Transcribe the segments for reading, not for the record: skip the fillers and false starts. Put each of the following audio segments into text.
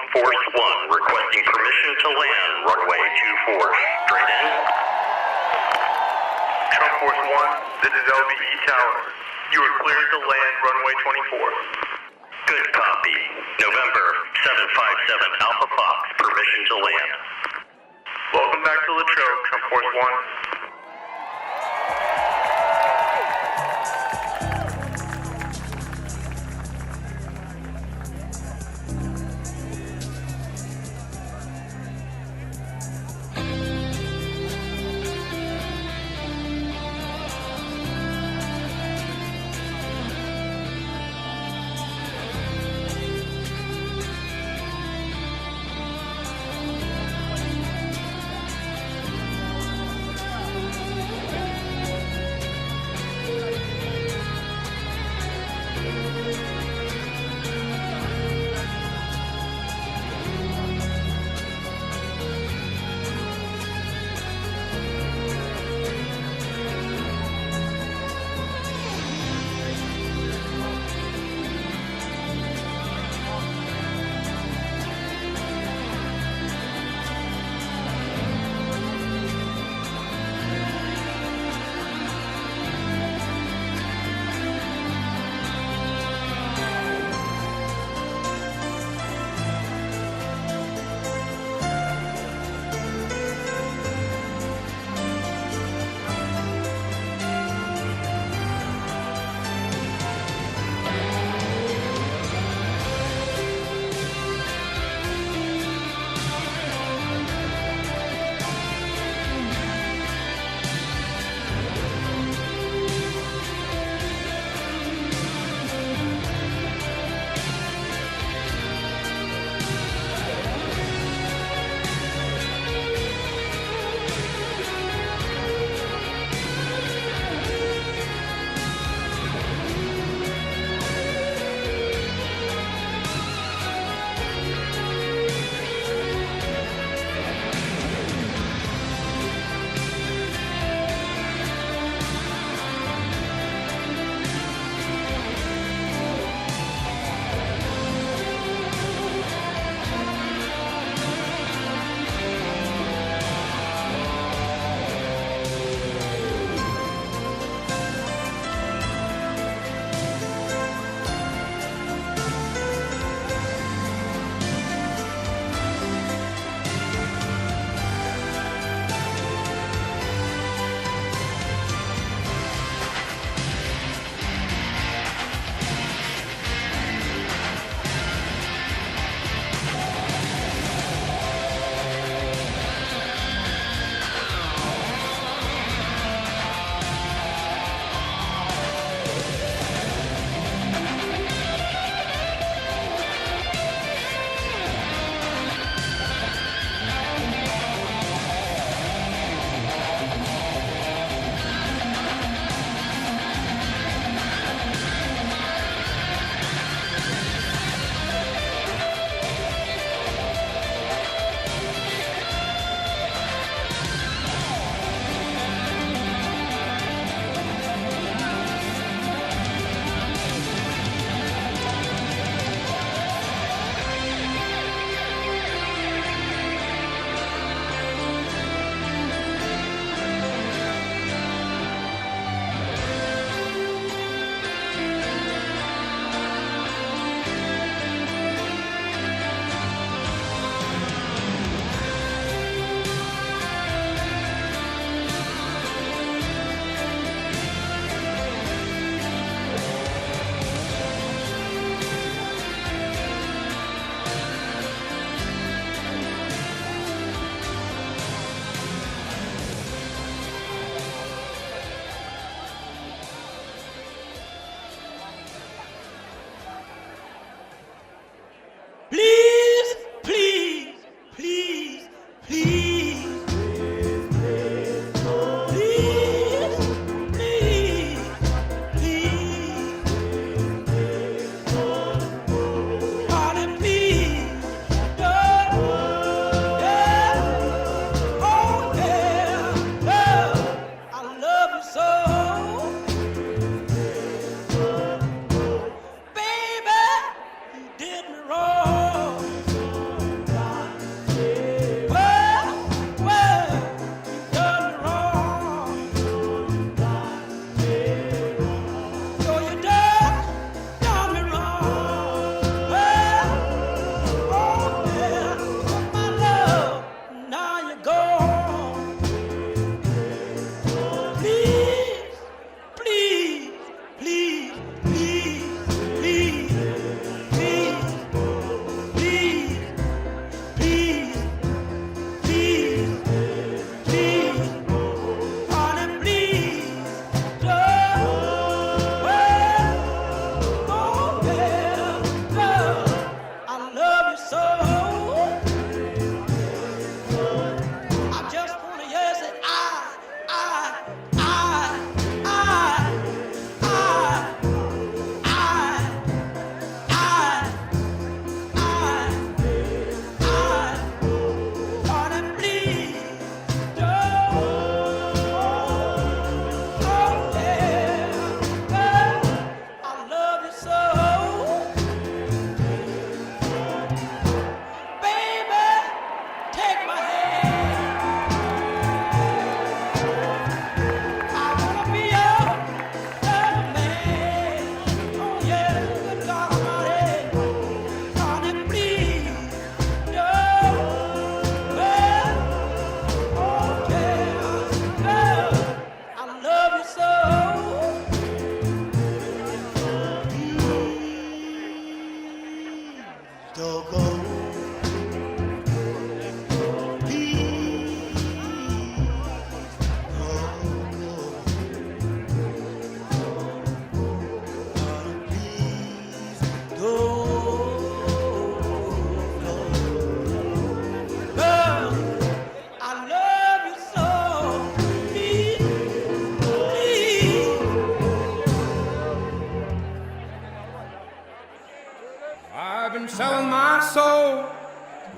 Force 1 requesting permission to land runway 24. Straight in. Trump Force 1, this is LVE Tower. You are cleared to land runway 24. Good copy. November 757 Alpha Fox, permission to land. Welcome back to Latrobe, Trump Force 1.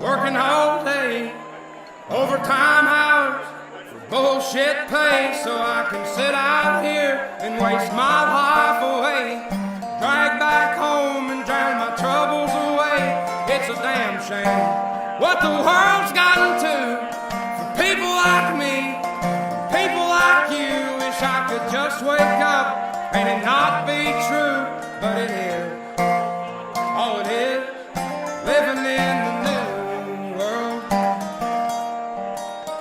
working all day, overtime hours for bullshit pay, so I can sit out here and waste my life away, drag back home and drown my troubles away. It's a damn shame what the world's gotten to for people like me, people like you. Wish I could just wake up and it not be true, but it is. All it is, living in the new world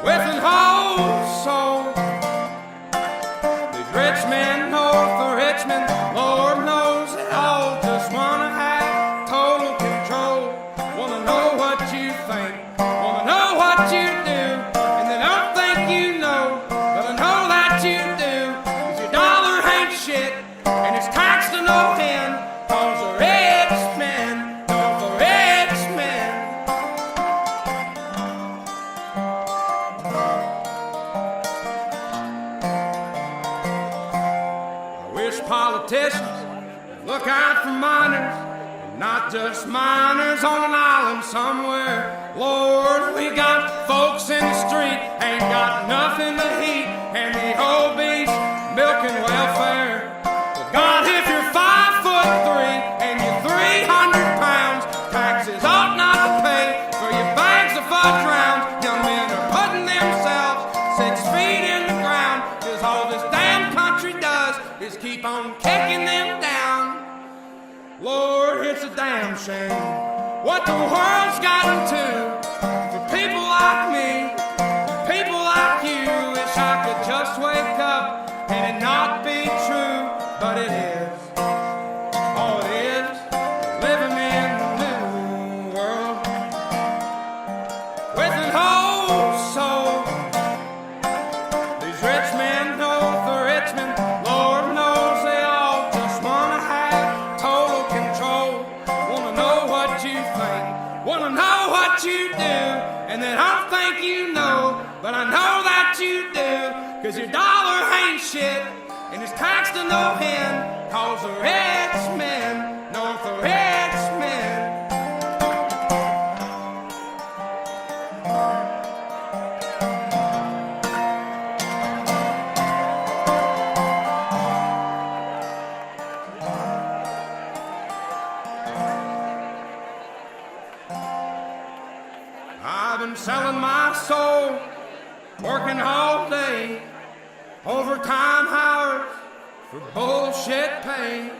with an whole soul. These rich men north of Richmond, Lord knows they all just wanna have total control. Wanna know what you think, wanna know what you do, and they don't think you know, but I know that you do. 'Cause your dollar ain't shit, and it's taxed to no end. 'Cause the rich men, north of Richmond. I wish politicians would look out for miners, and not just miners on an island somewhere. Lord, we got folks in the street, ain't got nothing to eat, and the obese milking welfare. But God, if you're 5'3" and you're 300 pounds, taxes ought not to pay for your bags of fudge rounds. Young men are putting themselves 6 feet in the ground, 'cause all this damn country does is keep on kicking them down. Lord, it's a damn shame what the world's gotten to for people like me, people like you. Wish I could just wake up and it not be true, but it is. All it is, living in the new world with an whole soul. These rich men north of Richmond, Lord knows they all just wanna have total control. Wanna know what you think, wanna know what you do, and they don't think you know, but I know that you do. 'Cause your dollar ain't shit, and it's taxed to no end. 'Cause the rich men, north of Richmond. I've been selling my soul, working all day, overtime hours for bullshit pay.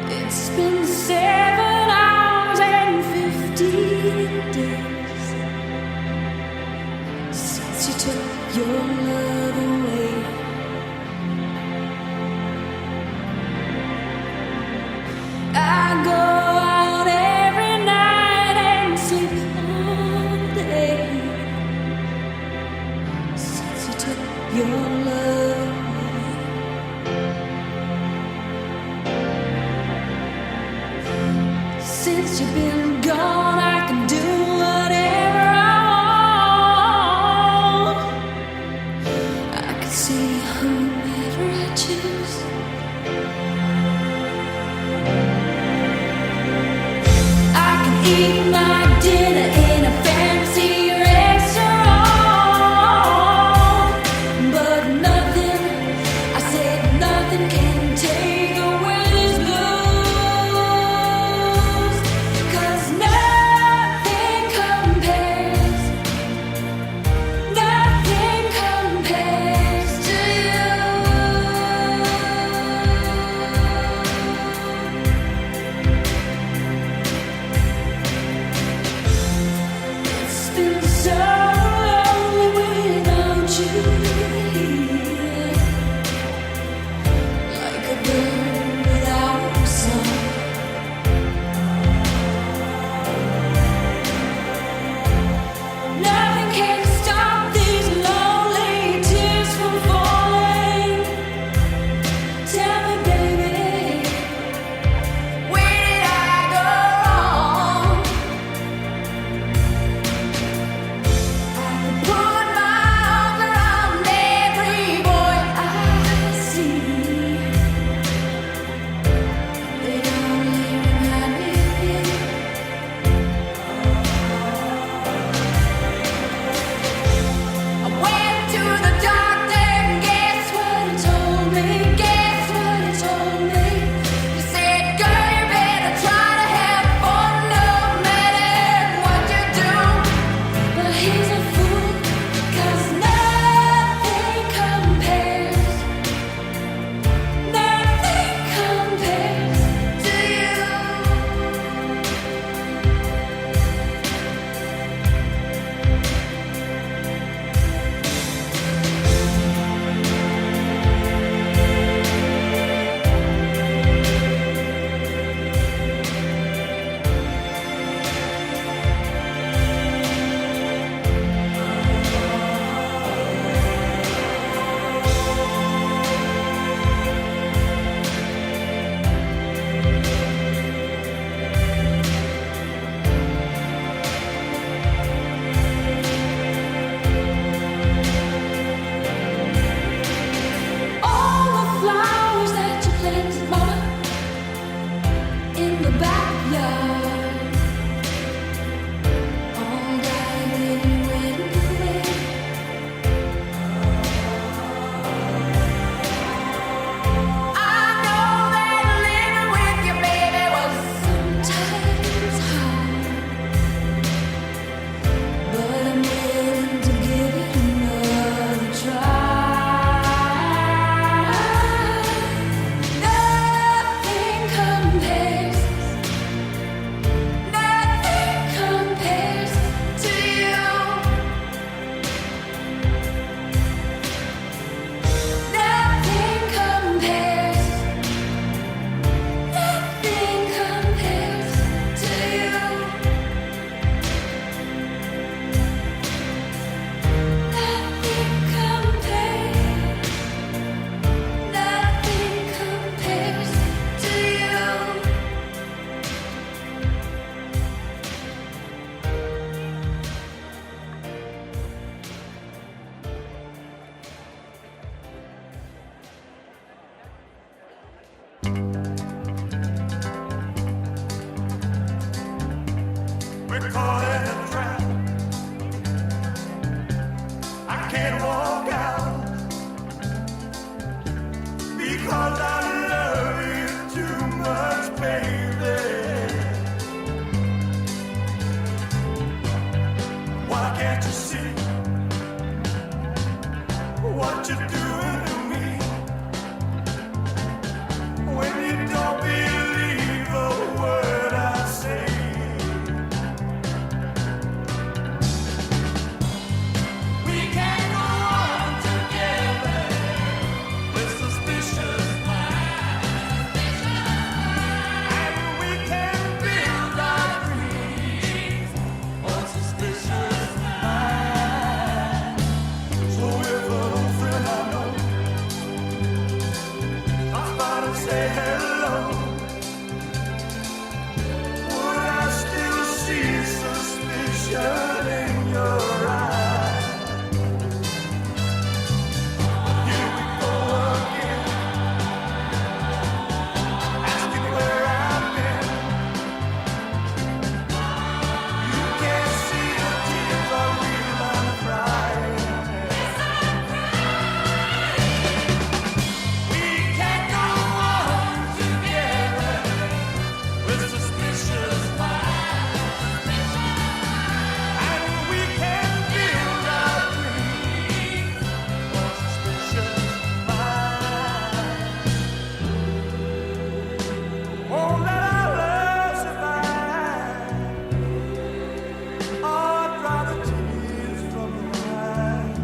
It's been 7 hours and 15 days since you took your love away. I go out every night and sleep all day since you took your love away. Since you've been gone, I can do whatever I want. I can see whomever I choose. I can eat my dinner in a fancy restaurant, but nothing, I said nothing can take away this blues. 'Cause nothing compares to you. in the backyard. All night and waiting for me. I know that living with you, baby, was sometimes hard, but I'm willing to give it another try. Nothing compares to you. Nothing compares to you. Nothing compares to you. We're caught in a trap. I can't walk out because I love you too much, baby. Why can't you see what you're doing to me when you don't believe a word I say? We can't go on together with suspicious minds, and we can build our dreams on suspicious minds. So if an old friend I know stops by to say hello, would I still see suspicion in your eyes? Here we go again, asking where I've been. You can't see the tears I real I'm crying. We can't go on together with suspicious minds, and we can build our dreams on suspicious minds. Won't let our love survive. Or dry the tears from your eyes.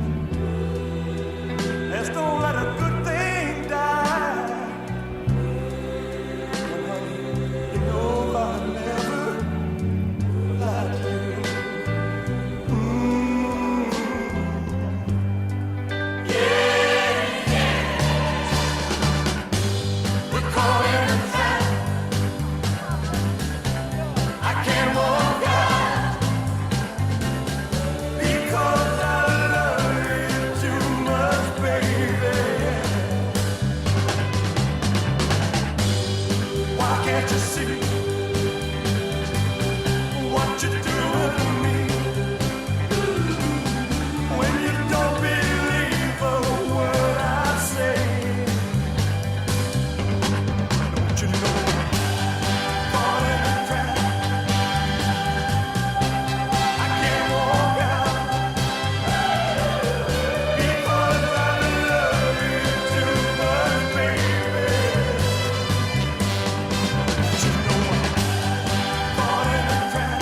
Let's don't let a good thing die. Honey, you know I'll never lie to you. We're caught in a trap. I can't walk out because I love you too much, baby. Why can't you see what you're doing to me when you don't believe a word I say? Don't you know I'm caught in a trap? I can't walk out because I love you too much, baby. Don't you know I'm caught in a trap?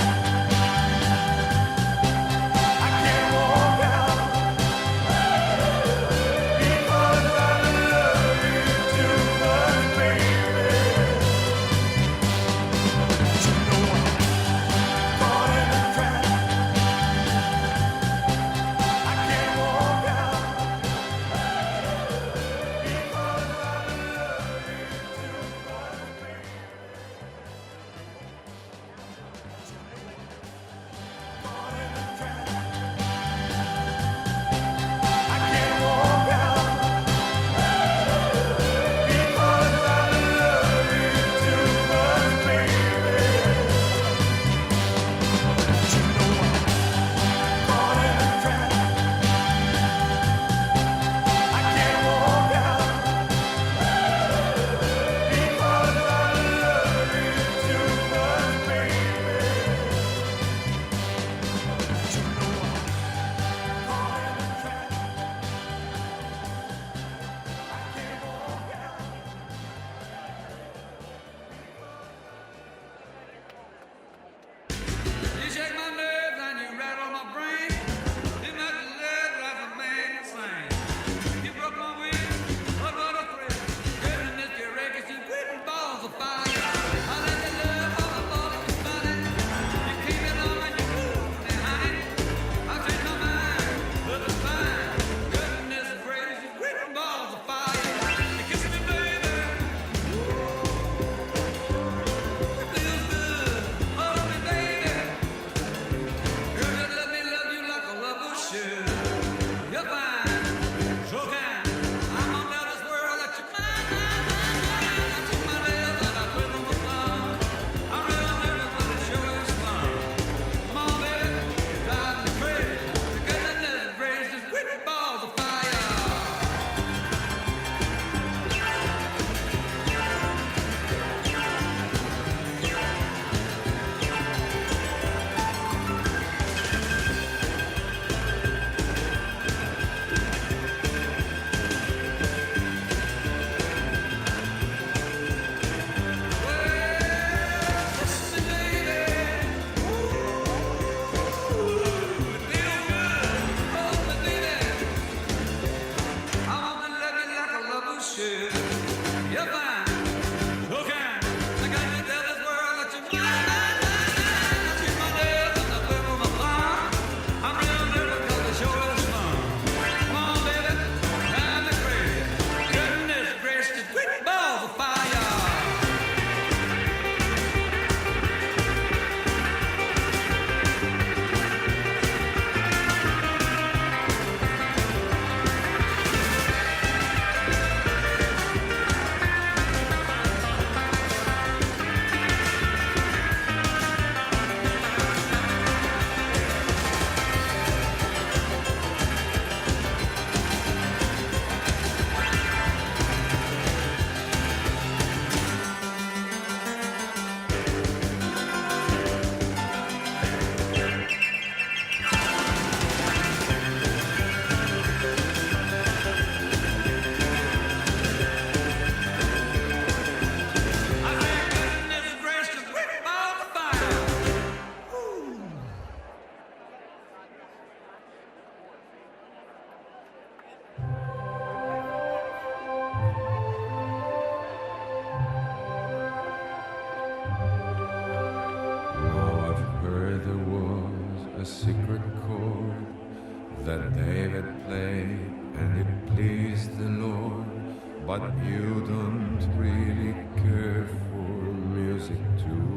but you don't really care for music too.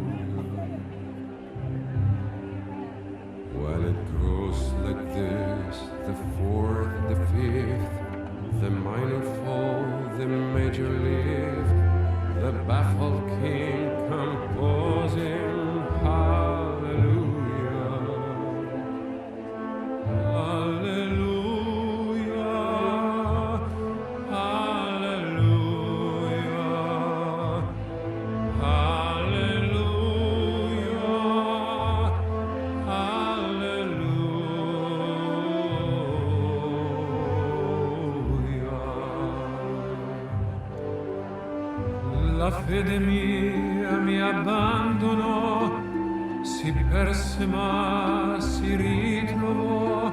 When it goes like this, the fourth, the fifth, the minor fall, the major lift, the baffled king composing hallelujah, hallelujah, hallelujah, hallelujah, hallelujah. La fede mia mi abbandonò, si perse ma si ritrovò,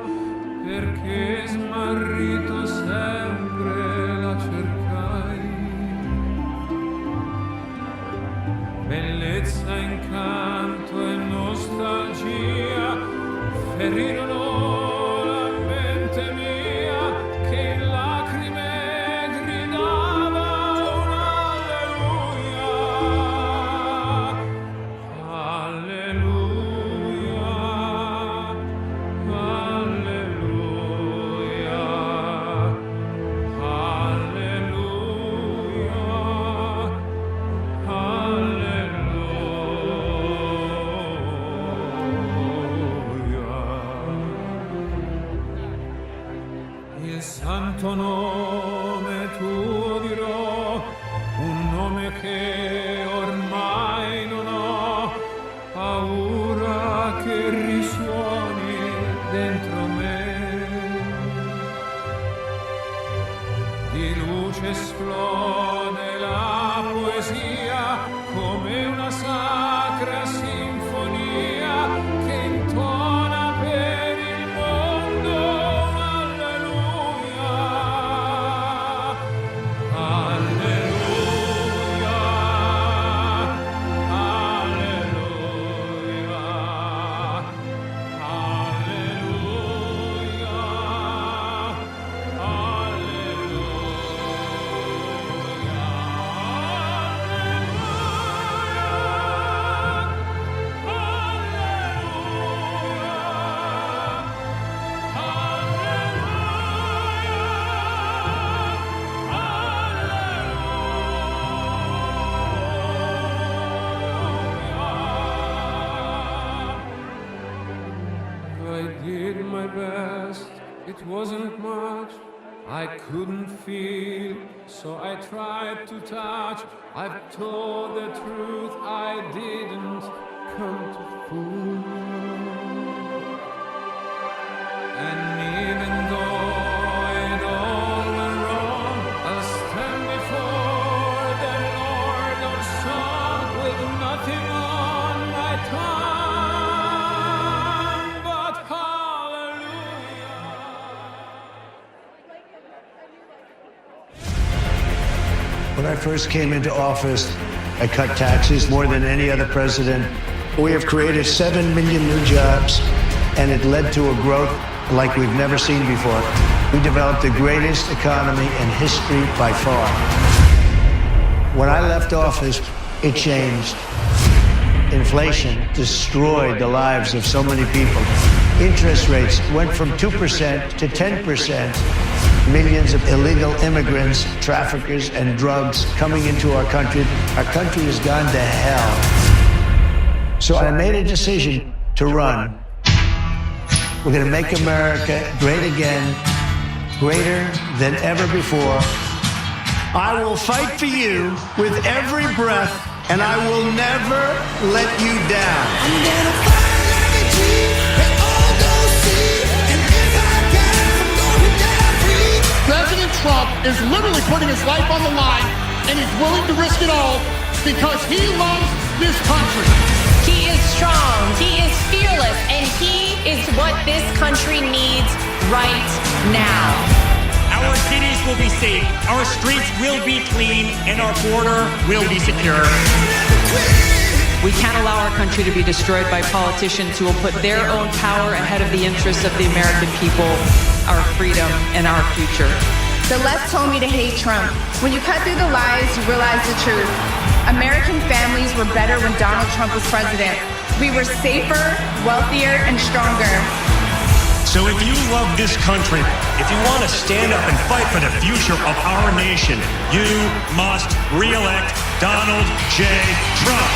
perché smarrito sempre la cercai. Bellezza, incanto e nostalgia ferirono la mente mia, che in lacrime gridava un alleluia, alleluia, alleluia, alleluia. Il santo nome tuo dirò, un nome che ormai non ho paura che risuoni dentro me. Di luce esplode la poesia come una sacra sinfonia che intona per il mondo un alleluia, alleluia, alleluia, I did my best, it wasn't much. I couldn't feel, so I tried to touch. I've told the truth, I didn't come to fool. And even though it all went wrong, I'll stand before the Lord of song with nothing on my tongue but hallelujah. When I first came into office, I cut taxes more than any other president. We have created 7 million new jobs, and it led to a growth like we've never seen before. We developed the greatest economy in history by far. When I left office, it changed. Inflation destroyed the lives of so many people. Interest rates went from 2% to 10%. Millions of illegal immigrants, traffickers, and drugs coming into our country. Our country has gone to hell. So I made a decision to run. We're going to make America great again, greater than ever before. I will fight for you with every breath, and I will never let you down. I'm gonna fight like a G and all those see. And if I can, I'm gonna die free. President Trump is literally putting his life on the line, and he's willing to risk it all because he loves this country. He is strong, he is fearless, and he is what this country needs right now. Our cities will be safe, our streets will be clean, and our border will be secure. We can't allow our country to be destroyed by politicians who will put their own power ahead of the interests of the American people, our freedom, and our future. The left told me to hate Trump. When you cut through the lies, you realize the truth. American families were better when Donald Trump was president. We were safer, wealthier, and stronger. So if you love this country, if you want to stand up and fight for the future of our nation, you must re-elect Donald J. Trump.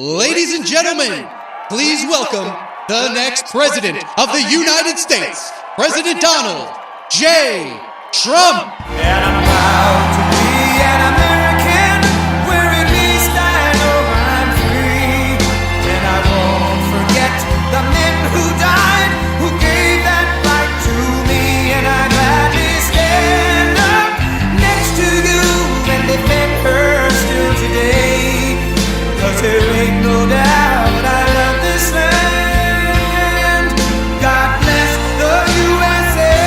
Ladies and gentlemen, please welcome the next President of the United States, President Donald J. Trump. And I'm proud to be an American, where at least I know I'm free. And I won't forget the men who died, who gave that right to me. And I'd gladly stand up next to you and defend her still today. 'Cause there ain't no doubt I love this land. God bless the USA.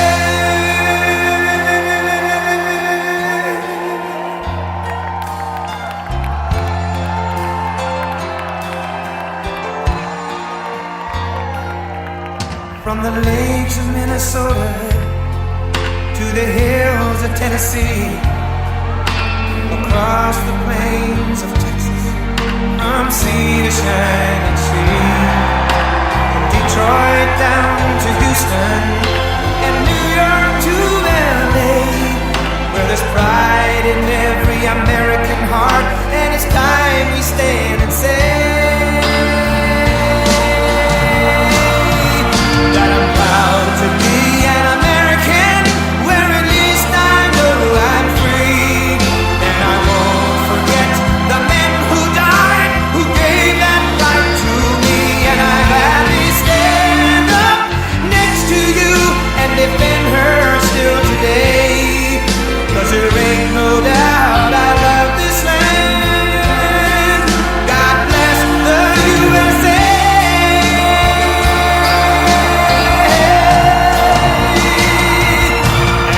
From the lakes of Minnesota to the hills of Tennessee, across the plains of Texas, from sea to shining sea, from Detroit down to Houston, and New York to LA, where there's pride in every American heart, and it's time we stand and say that I'm proud to be an American, where at least I know I'm free, and I won't forget the men who died, who gave that right to me. And I gladly stand up next to you and defend her still today. 'Cause there ain't no doubt I love this land. God bless the USA.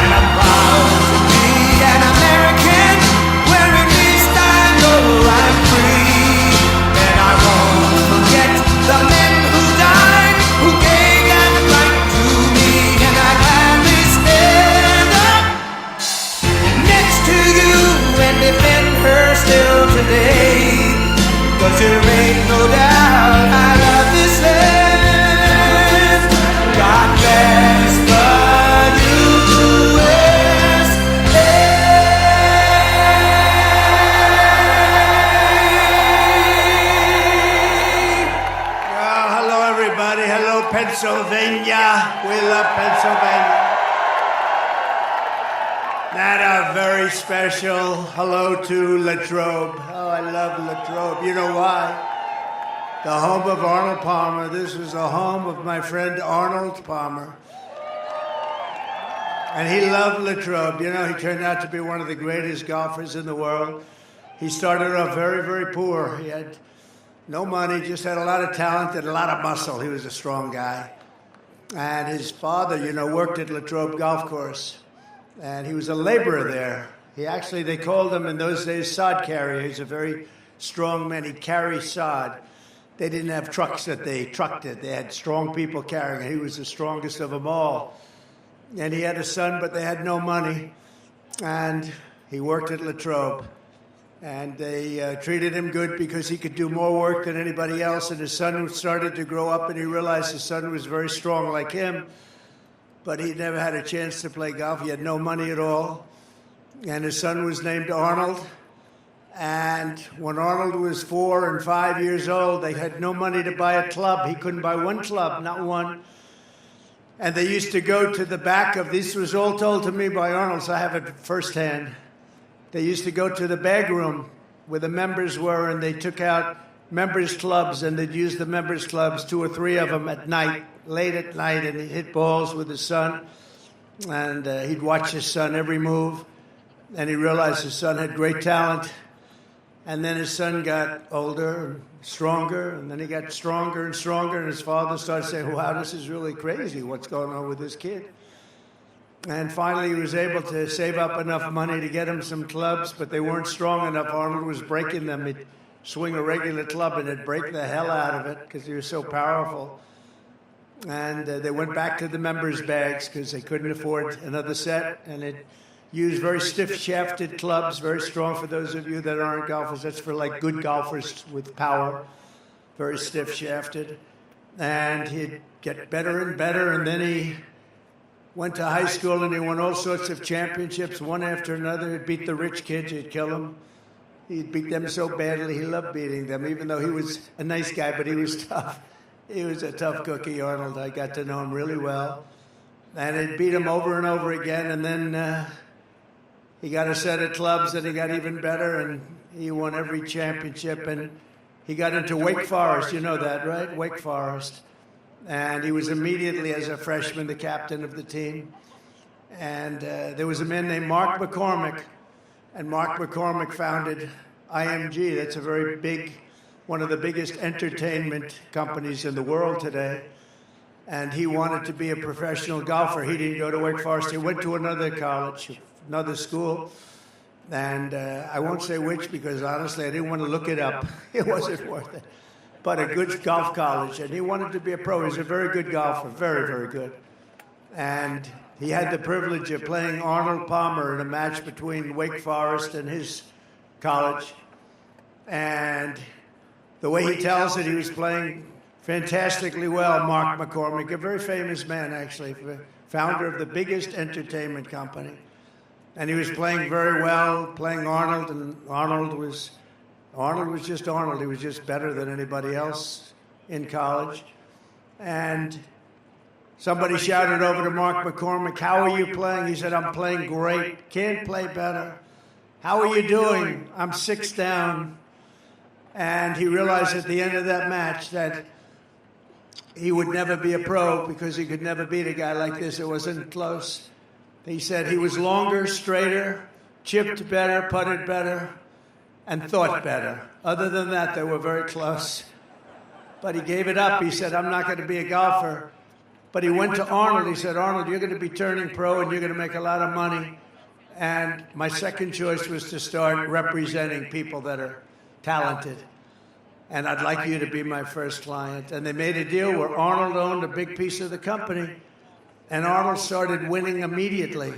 And I'm proud to be an American, where at least I know I'm free. And I won't forget the men who died, who gave that right to me. And I gladly stand up next to you and defend her still today. 'Cause there ain't no doubt I love this land. God bless the USA. Well, hello, everybody. Hello, Pennsylvania. We love Pennsylvania. And a very special hello to Latrobe. Oh, I love Latrobe. You know why? The home of Arnold Palmer. This was the home of my friend Arnold Palmer. And he loved Latrobe. You know, he turned out to be one of the greatest golfers in the world. He started off very, very poor. He had no money, just had a lot of talent and a lot of muscle. He was a strong guy. And his father, you know, worked at Latrobe Golf Course. And he was a laborer there. They called him in those days sod carrier. He's a very strong man. He'd carry sod. They didn't have trucks that they trucked it. They had strong people carrying it. He was the strongest of them all. And he had a son, but they had no money. And he worked at Latrobe. And they treated him good because he could do more work than anybody else. And his son started to grow up, and he realized his son was very strong like him. But he never had a chance to play golf. He had no money at all. And his son was named Arnold. And when Arnold was 4 and 5 years old, they had no money to buy a club. He couldn't buy one club, not one. And they used to go to the back of, this was all told to me by Arnold, so I have it firsthand. They used to go to the bag room where the members were, and they took out members' clubs, and they'd use the members' clubs, 2 or 3 of them at night, late at night, and he'd hit balls with his son. And he'd watch his son every move. And he realized his son had great talent. And then his son got older and stronger, and then he got stronger and stronger, and his father started saying, wow, this is really crazy, what's going on with this kid? And finally he was able to save up enough money to get him some clubs, but they weren't strong enough. Arnold was breaking them. He'd swing a regular club, and it'd break the hell out of it because he was so powerful. And they went back to the members' bags because they couldn't afford another set, and it used very stiff-shafted clubs, very strong for those of you that aren't golfers. That's for like good golfers with power, very stiff-shafted. And he'd get better and better, and then he went to high school and he won all sorts of championships, one after another. He'd beat the rich kids, he'd kill them. He'd beat them so badly, he loved beating them, even though he was a nice guy, but he was tough. He was a tough cookie, Arnold. I got to know him really well. And he'd beat him over and over again, and then he got a set of clubs, and he got even better, and he won every championship. And he got into Wake Forest. You know that, right? Wake Forest. And he was immediately, as a freshman, the captain of the team. And there was a man named Mark McCormick. And Mark McCormick founded IMG. That's a very big, one of the biggest entertainment companies in the world today. And he wanted to be a professional golfer. He didn't go to Wake Forest. He went to another college, another school, and I won't say which because honestly I didn't want to look it up. It wasn't worth it. But a good golf college, and he wanted to be a pro. He's a very good golfer, very, very good. And he had the privilege of playing Arnold Palmer in a match between Wake Forest and his college. And the way he tells it, he was playing fantastically well. Mark McCormick, a very famous man actually, founder of the biggest entertainment company. And he was playing very well, playing Arnold, and Arnold was just Arnold. He was just better than anybody else in college. And somebody shouted over to Mark McCormick, how are you playing? He said, I'm playing great. Can't play better. How are you doing? I'm 6 down. And he realized at the end of that match that he would never be a pro because he could never beat a guy like this. It wasn't close. He said he was longer, straighter, chipped better, putted better, and thought better. Other than that, they were very close. But he gave it up. He said, I'm not going to be a golfer. But he went to Arnold. He said, Arnold, you're going to be turning pro and you're going to make a lot of money. And my second choice was to start representing people that are talented. And I'd like you to be my first client. And they made a deal where Arnold owned a big piece of the company. And Arnold started winning immediately.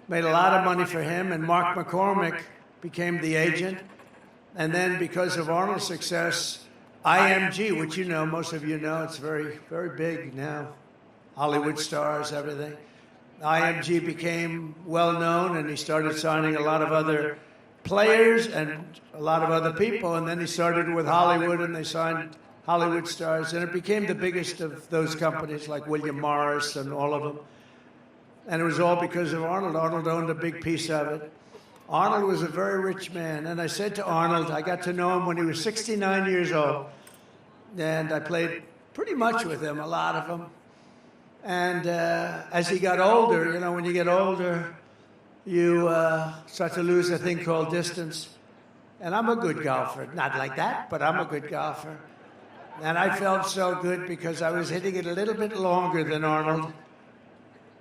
Made a lot of money for him. And Mark McCormick became the agent. And then because of Arnold's success, IMG, which you know, most of you know, it's very, very big now. Hollywood stars, everything. IMG became well known, and he started signing a lot of other players and a lot of other people. And then he started with Hollywood, and they signed Hollywood stars. And it became the biggest of those companies, like William Morris and all of them. And it was all because of Arnold. Arnold owned a big piece of it. Arnold was a very rich man. And I said to Arnold, I got to know him when he was 69 years old. And I played pretty much with him, a lot of them. And as he got older, you know, when you get older, you start to lose a thing called distance. And I'm a good golfer. Not like that, but I'm a good golfer. And I felt so good because I was hitting it a little bit longer than Arnold.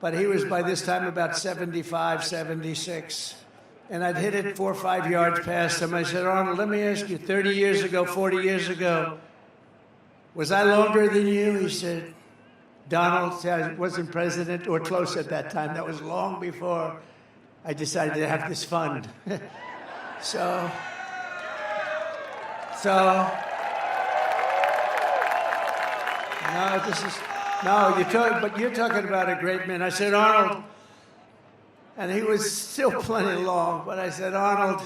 But he was by this time about 75, 76. And I'd hit it 4 or 5 yards past him. I said, Arnold, let me ask you, 30 years ago, 40 years ago, was I longer than you? He said, Donald, I wasn't president or close at that time. That was long before I decided to have this fund. So, no, this is, no, you're talking about a great man. I said, Arnold, and he was still plenty long, but I said, Arnold,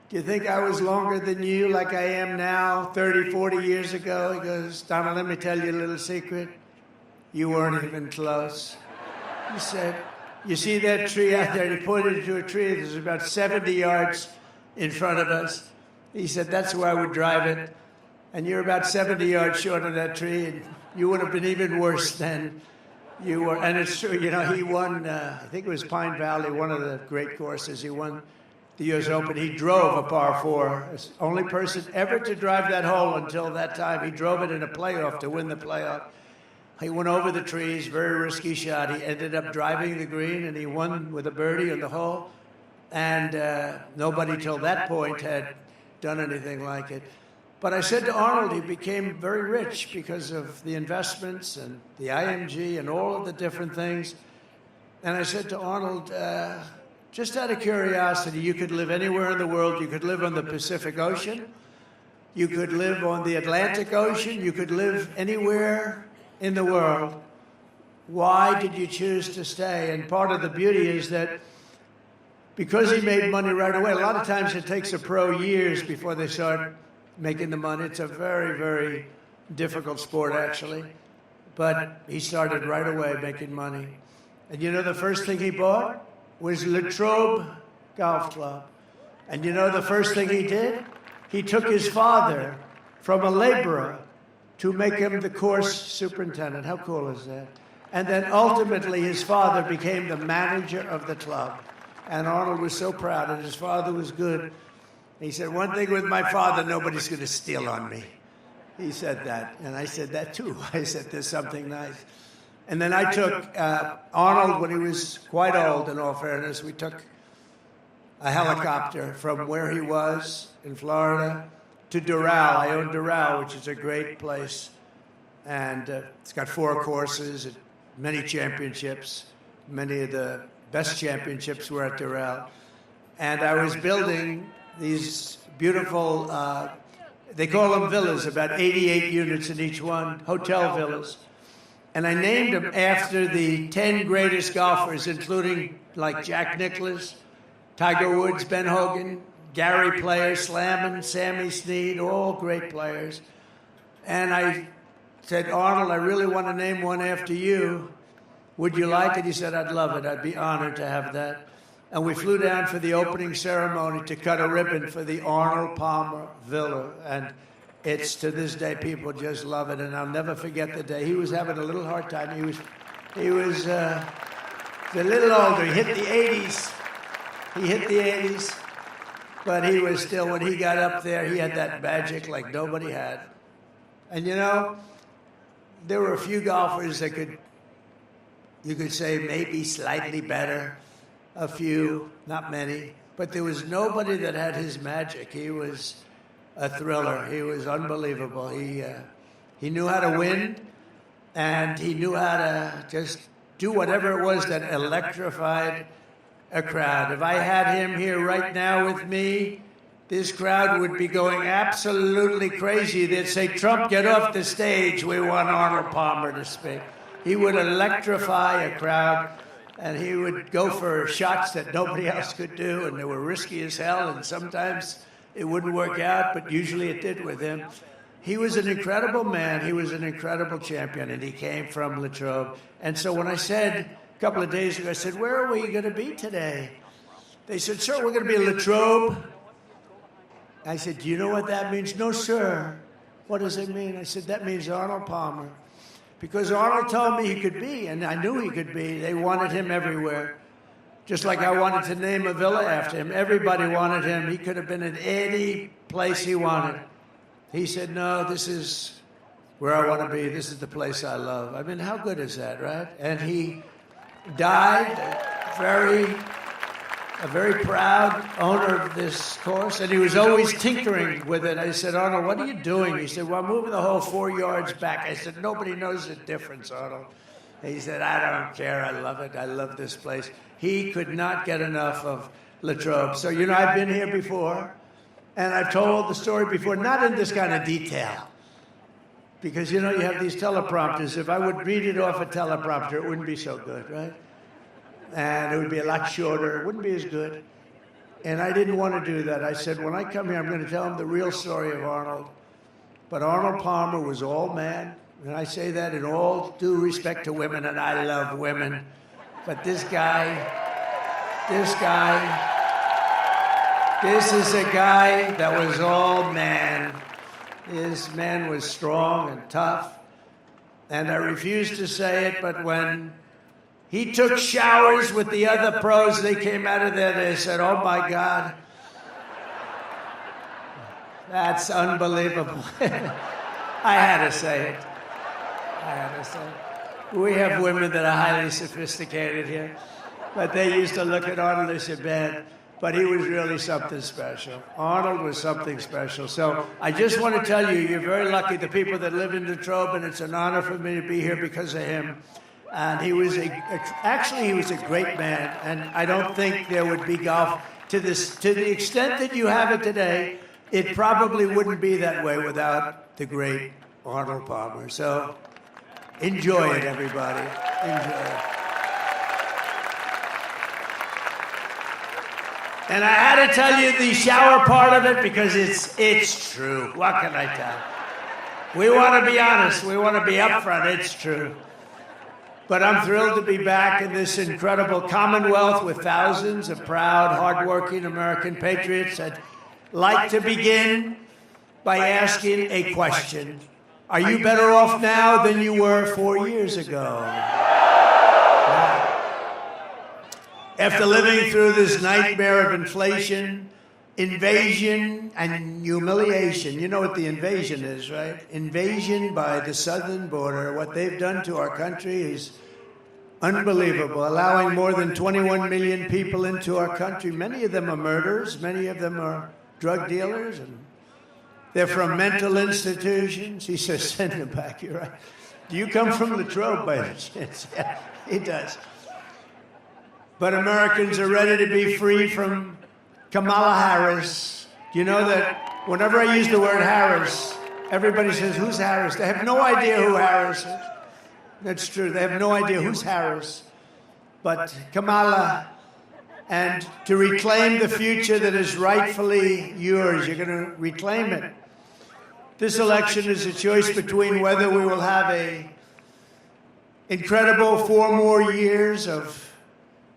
do you think I was longer than you like I am now, 30, 40 years ago? He goes, Donald, let me tell you a little secret. You weren't even close. He said, you see that tree out there? He pointed to a tree that was about 70 yards in front of us. He said, that's where I would drive it. And you're about 70 yards short of that tree, and you would have been even worse than you were. And it's true, you know, he won, I think it was Pine Valley, one of the great courses. He won the U.S. Open. He drove a par 4. As only person ever to drive that hole until that time. He drove it in a playoff to win the playoff. He went over the trees, very risky shot. He ended up driving the green, and he won with a birdie on the hole. And nobody till that point had done anything like it. But I said to Arnold, he became very rich because of the investments and the IMG and all of the different things. And I said to Arnold, just out of curiosity, you could live anywhere in the world. You could live on the Pacific Ocean. You could live on the Atlantic Ocean. You could live anywhere in the world. Why did you choose to stay? And part of the beauty is that because he made money right away, a lot of times it takes a pro years before they start making the money. It's a very, very difficult sport, actually. But he started right away making money. And you know the first thing he bought was Latrobe Golf Club. And you know the first thing he did? He took his father from a laborer to make him the course superintendent. How cool is that? And then ultimately his father became the manager of the club. And Arnold was so proud, and his father was good. He said, one thing with my father, nobody's going to steal on me. He said that, and I said that too. I said, there's something nice. And then I took Arnold, when he was quite old, in all fairness, we took a helicopter from where he was in Florida to Doral. I own Doral, which is a great place. And it's got 4 courses, many championships. Many of the best championships were at Doral. And I was building these beautiful, they call them villas, about 88 units in each one, hotel villas. And I named them after the 10 greatest golfers, including like Jack Nicklaus, Tiger Woods, Ben Hogan, Gary Player, Slammin', Sammy Snead, all great players. And I said, Arnold, I really want to name one after you. Would you like it? He said, I'd love it. I'd be honored to have that. And we flew down for the opening ceremony to cut a ribbon for the Arnold Palmer Villa. And it's, to this day, people just love it. And I'll never forget the day. He was having a little hard time. He was a little older. He hit the 80s. But he was still, when he got up there, he had that magic like nobody had. And you know, there were a few golfers that you could say maybe slightly better. A few, not many. But there was nobody that had his magic. He was a thriller. He was unbelievable. He knew how to win, and he knew how to just do whatever it was that electrified a crowd. If I had him here right now with me, this crowd would be going absolutely crazy. They'd say, Trump, get off the stage. We want Arnold Palmer to speak. He would electrify a crowd, and he would go for shots that nobody else could do, and they were risky as hell, and sometimes it wouldn't work out, but usually it did with him. He was an incredible man. He was an incredible champion, and he came from Latrobe. And so when I said a couple of days ago, I said, where are we going to be today? They said, sir, we're going to be in Latrobe. I said, do you know what that means? No, sir. What does it mean? I said, that means Arnold Palmer. because Arnold told me he could be, and I knew he could be. They wanted him everywhere. Just like I wanted to name a villa after him. Everybody wanted him. He could have been in any place he wanted. He said, no, this is where I want to be. This is the place I love. I mean, how good is that, right? And he died a very proud owner of this course, and he was always tinkering with it. I said, Arnold, what are you doing? He said, well, I'm moving the hole 4 yards back. I said, nobody knows the difference, Arnold. He said, I don't care. I love it. I love this place. He could not get enough of Latrobe. So, you know, I've been here before, and I've told the story before, not in this kind of detail. Because, you know, you have these teleprompters. If I would read it off a teleprompter, it wouldn't be so good, right? And it would be a lot shorter. It wouldn't be as good. And I didn't want to do that. I said, when I come here, I'm going to tell him the real story of Arnold. But Arnold Palmer was all man. And I say that in all due respect to women, and I love women. But this is a guy that was all man. His man was strong and tough. And I refuse to say it, but when he took showers with the other pros, they came out of there, they said, oh my God, that's unbelievable. I had to say it. We have women that are highly sophisticated here, but they used to look at Arnold and say, man, but he was really something special. Arnold was something special. So I just want to tell you, you're very lucky, the people that live in Latrobe, and it's an honor for me to be here because of him. And he was actually he was a great man, and I don't think there would be golf to the extent that you have it today. It probably wouldn't be that way without the great Arnold Palmer. So enjoy it, everybody. Enjoy it. And I had to tell you the shower part of it because it's true. What can I tell you? We want to be honest. We want to be upfront. It's true. But I'm thrilled to be back in this incredible Commonwealth with thousands of proud, hardworking American patriots. I'd like to begin by asking a question. Are you better off now than you were 4 years ago? After living through this nightmare of inflation, invasion, and humiliation, you know what the invasion is, right? Invasion by the southern border. What they've done to our country is unbelievable, allowing more than 21 million people into our country. Many of them are murderers. Many of them are drug dealers. And they're from mental institutions. He says, send them back. You're right. Do you come from Latrobe by any chance? Yeah, he does. But Americans are ready to be free from Kamala Harris. You know that whenever I use the word Harris, everybody says, who's Harris? They have no idea who Harris is. That's true. They have no idea who's Harris. But Kamala, and to reclaim the future that is rightfully yours, you're going to reclaim it. This election is a choice between whether we will have a incredible 4 more years of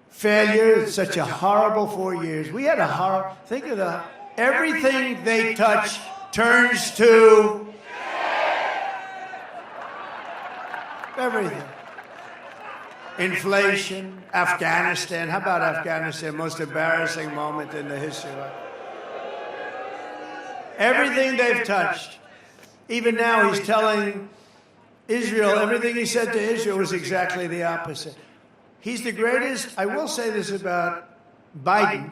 failure. It's such a horrible 4 years. We had a horror. Think of everything they touch turns to everything. Inflation, Afghanistan. How about Afghanistan? Most embarrassing moment in the history of everything they've touched. Even now, he's telling Israel, everything he said to Israel was exactly the opposite. He's the greatest, I will say this about Biden,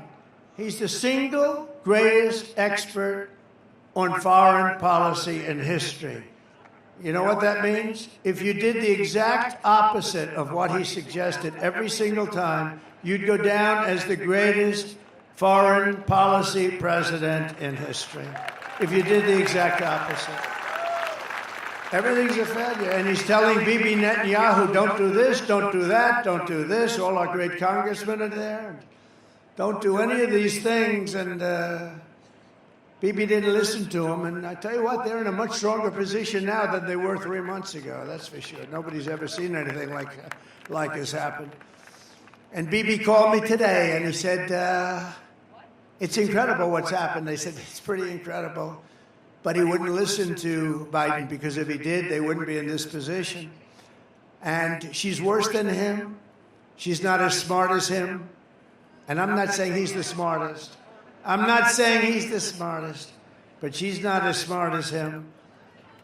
he's the single greatest expert on foreign policy in history. You know what that means? If you did the exact opposite of what he suggested every single time, you'd go down as the greatest foreign policy president in history. If you did the exact opposite. Everything's a failure. And he's telling Bibi Netanyahu, don't do this, don't do that, don't do this. All our great congressmen are there. Don't do any of these things. And Bibi didn't listen to him. And I tell you what, they're in a much stronger position now than they were 3 months ago. That's for sure. Nobody's ever seen anything like has happened. And Bibi called me today, and he said, it's incredible what's happened. They said, it's pretty incredible. But he wouldn't listen to Biden, because if he did, they wouldn't be in this position. And she's worse than him. She's not as smart as him. And I'm not saying he's the smartest. I'm not saying he's the smartest. But she's not as smart as him.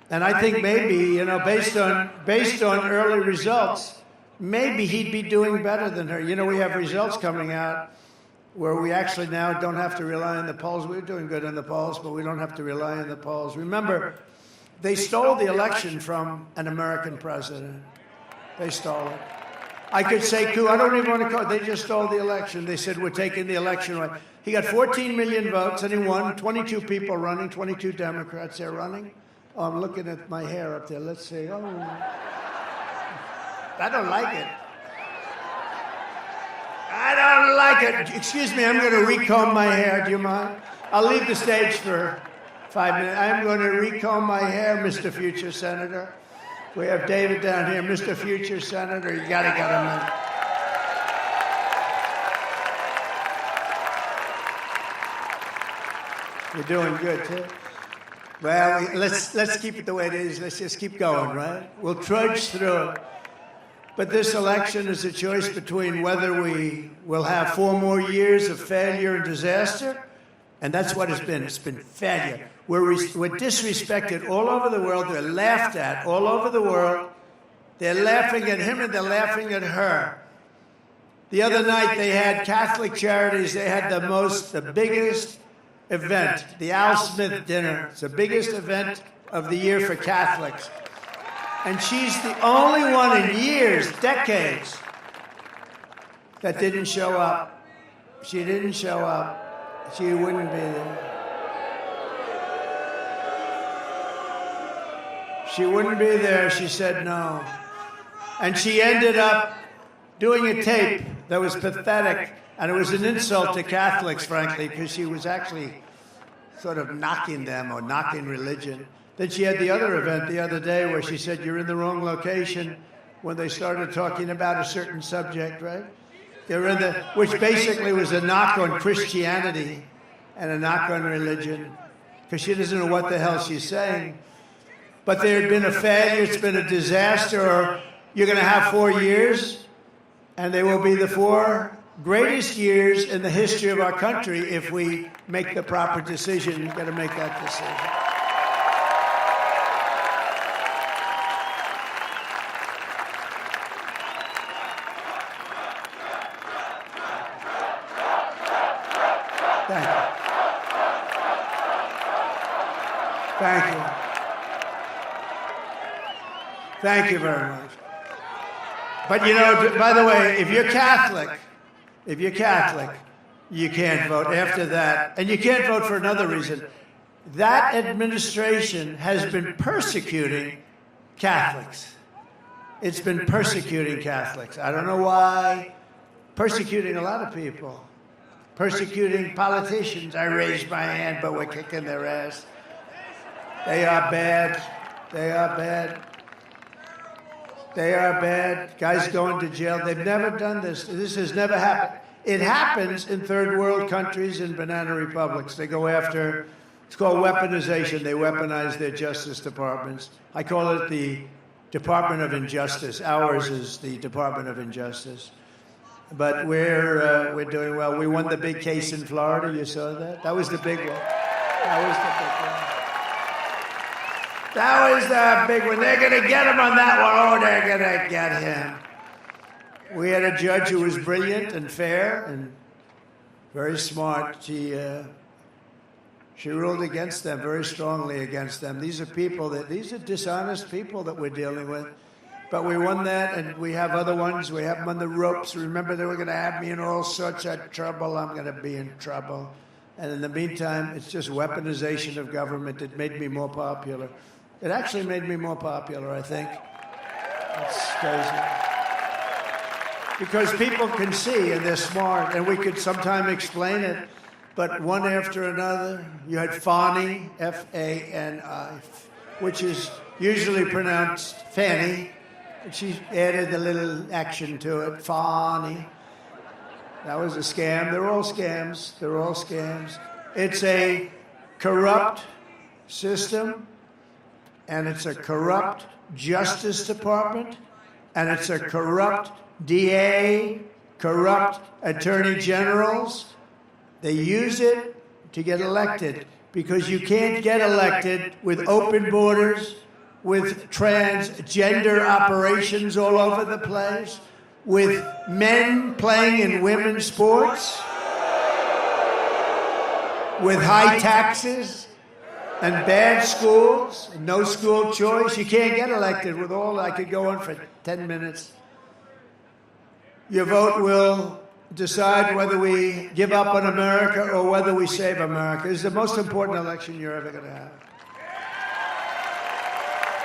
And I think maybe, you know, based on early results, maybe he'd be doing better than her. You know, we have results coming out where we actually now don't have to rely on the polls. We're doing good in the polls, but we don't have to rely on the polls. Remember, they stole the election from an American president. They stole it. I could say, coup, I don't even want to call it. They just stole the election. They said, we're taking the election away. He got 14 million votes, and he won. 22 people running, 22 Democrats there running. Oh, I'm looking at my hair up there. Let's see. Oh, I don't like it. I don't like it. Excuse me, I'm going to recomb my hair. Do you mind? I'll leave the stage for 5 minutes. I'm going to recomb my hair, Mr. Future Senator. We have David down here. Mr. Future Senator, you got to get him in. You're doing good, too. Well, let's keep it the way it is. Let's just keep going, right? We'll trudge through it. But this election is a choice between whether we will have 4 more years of failure and disaster, and that's what it's been. It's been failure. We're disrespected all over the world. They're laughed at all over the world. They're laughing at him and they're laughing at her. The other night they had Catholic Charities. They had the biggest event, the Al Smith dinner. It's the biggest event of the year for Catholics. And she's the only one in years, decades, that didn't show up. She didn't show up. She wouldn't be there. She wouldn't be there. She said no. And she ended up doing a tape that was pathetic. And it was an insult to Catholics, frankly, because she was actually sort of knocking them or knocking religion. Then she had the other event the other day where she said, you're in the wrong location, when they started talking about a certain subject, right? They're in which basically was a knock on Christianity and a knock on religion, because she doesn't know what the hell she's saying. But there had been a failure, it's been a disaster, or you're going to have 4 years, and they will be the 4 greatest years in the history of our country if we make the proper decision. You've got to make that decision. Thank you. Thank you very much. But you know, by the way, if you're Catholic, you can't vote after that. And you can't vote for another reason. That administration has been persecuting Catholics. It's been persecuting Catholics. I don't know why. Persecuting a lot of people. Persecuting politicians. I raised my hand, but we're kicking their ass. They are bad. They are bad. They are bad. Guys going to jail. They've never done this. This has never happened. It happens in third world countries and banana republics. They go after, it's called weaponization. They weaponize their justice departments. I call it the Department of Injustice. Ours is the Department of Injustice. But we're doing well. We won the big case in Florida. You saw that? That was the big one. That was the big one. That was the big one. They're going to get him on that one. Oh, they're going to get him. We had a judge who was brilliant and fair and very smart. She ruled against them, very strongly against them. These are dishonest people that we're dealing with. But we won that, and we have other ones. We have them on the ropes. Remember, they were going to have me in all sorts of trouble. I'm going to be in trouble. And in the meantime, it's just weaponization of government. It made me more popular. It actually made me more popular, I think. It's crazy. Because people can see, and they're smart, and we could sometime explain it. But one after another, you had Fani, F-A-N-I, which is usually pronounced Fanny. And she added a little action to it, Fani. That was a scam. They're all scams. They're all scams. It's a corrupt system, and it's a corrupt Justice Department, and it's a corrupt DA, corrupt attorney generals. They use it to get elected because you can't get elected with open borders, with transgender operations all over the place, with men playing in women's sports, with high taxes and bad schools, no school choice. You can't get elected with all. I could go on for 10 minutes. Your vote will decide whether we give up on America or whether we save America. It's the most important election you're ever going to have.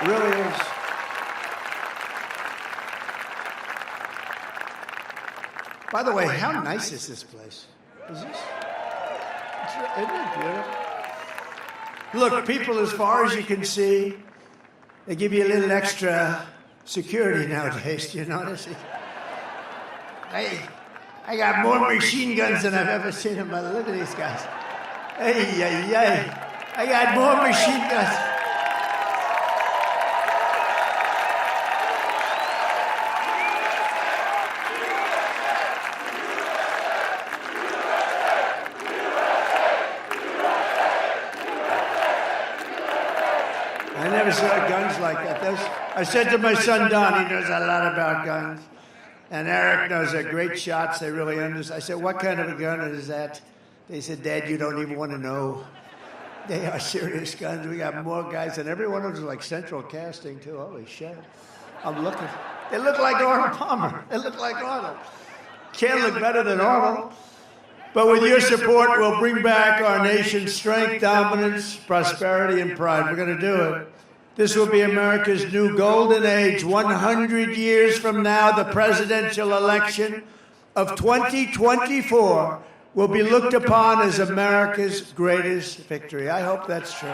It really is. By the way, how nice is this place? Is this? Isn't it beautiful? Look, people as far as you can see, they give you a little extra security nowadays. Do you notice it? I got more machine guns than I've ever seen in my life. Look at these guys. Hey. I got more machine guns. I never saw guns like that. I said to my son Don, he knows a lot about guns. And Eric knows they're great shots. They really understand. I said, what kind of a gun is that? They said, Dad, you don't even want to know. They are serious guns. We got more guys, and every one of them is like central casting, too. Holy shit. I'm looking. They look like Arnold Palmer. They look like Arnold. Can't look better than Arnold. But with your support, we'll bring back our nation's strength, dominance, prosperity, and pride. We're going to do it. This will be America's new golden age. 100 years from now, the presidential election of 2024 will be looked upon as America's greatest victory. I hope that's true.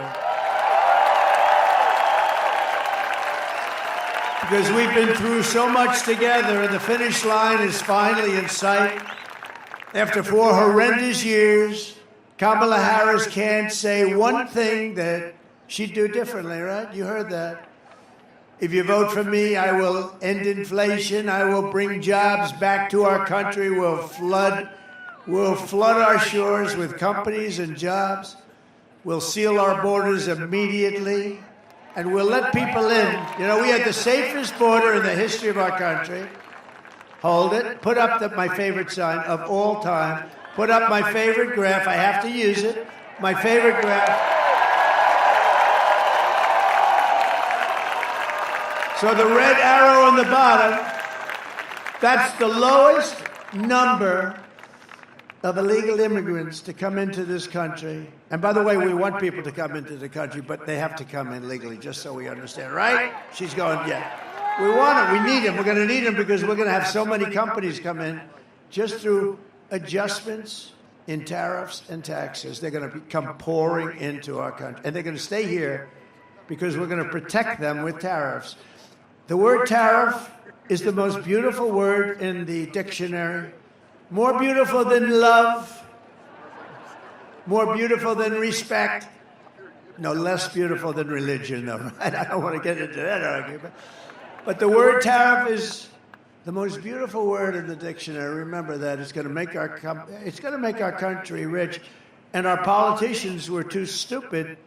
Because we've been through so much together, and the finish line is finally in sight. After 4 horrendous years, Kamala Harris can't say one thing that she'd do differently, right? You heard that. If you vote for me, I will end inflation. I will bring jobs back to our country. We'll flood our shores with companies and jobs. We'll seal our borders immediately. And we'll let people in. You know, we had the safest border in the history of our country. Hold it. Put up my favorite sign of all time. Put up my favorite graph. I have to use it. My favorite graph. So the red arrow on the bottom, that's the lowest number of illegal immigrants to come into this country. And by the way, we want people to come into the country, but they have to come in legally, just so we understand, right? She's going, yeah. We want them. We need them. We're going to need them because we're going to have so many companies come in just through adjustments in tariffs and taxes. They're going to come pouring into our country. And they're going to stay here because we're going to protect them with tariffs. The word tariff is the most beautiful word in the dictionary. More beautiful than love. More beautiful than respect. No, less beautiful than religion, though. Right? I don't want to get into that argument. But the word tariff is the most beautiful word in the dictionary. Remember that. It's going to make our country rich. And our politicians were too stupid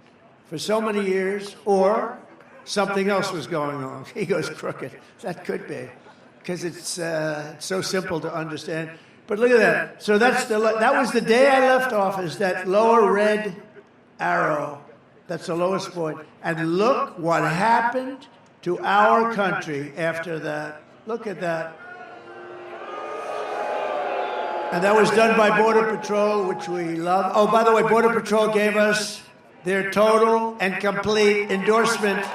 for so many years, or something else was going on. He goes crooked. That could be, because it's so simple to understand. But look at that. So that was the day I left office, that lower red arrow. That's the lowest point. And look what happened to our country after that. Look at that. And that was done by Border Patrol, which we love. Oh, by the way, Border Patrol gave us their total and complete endorsement.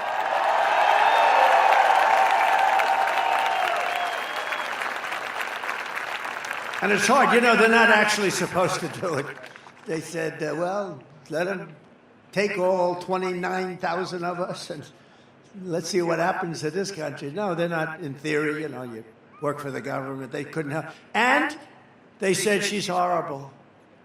And it's hard. You know, they're not actually supposed to do it. They said, well, let them take all 29,000 of us and let's see what happens to this country. No, they're not, in theory. You know, you work for the government. They couldn't help. And they said she's horrible.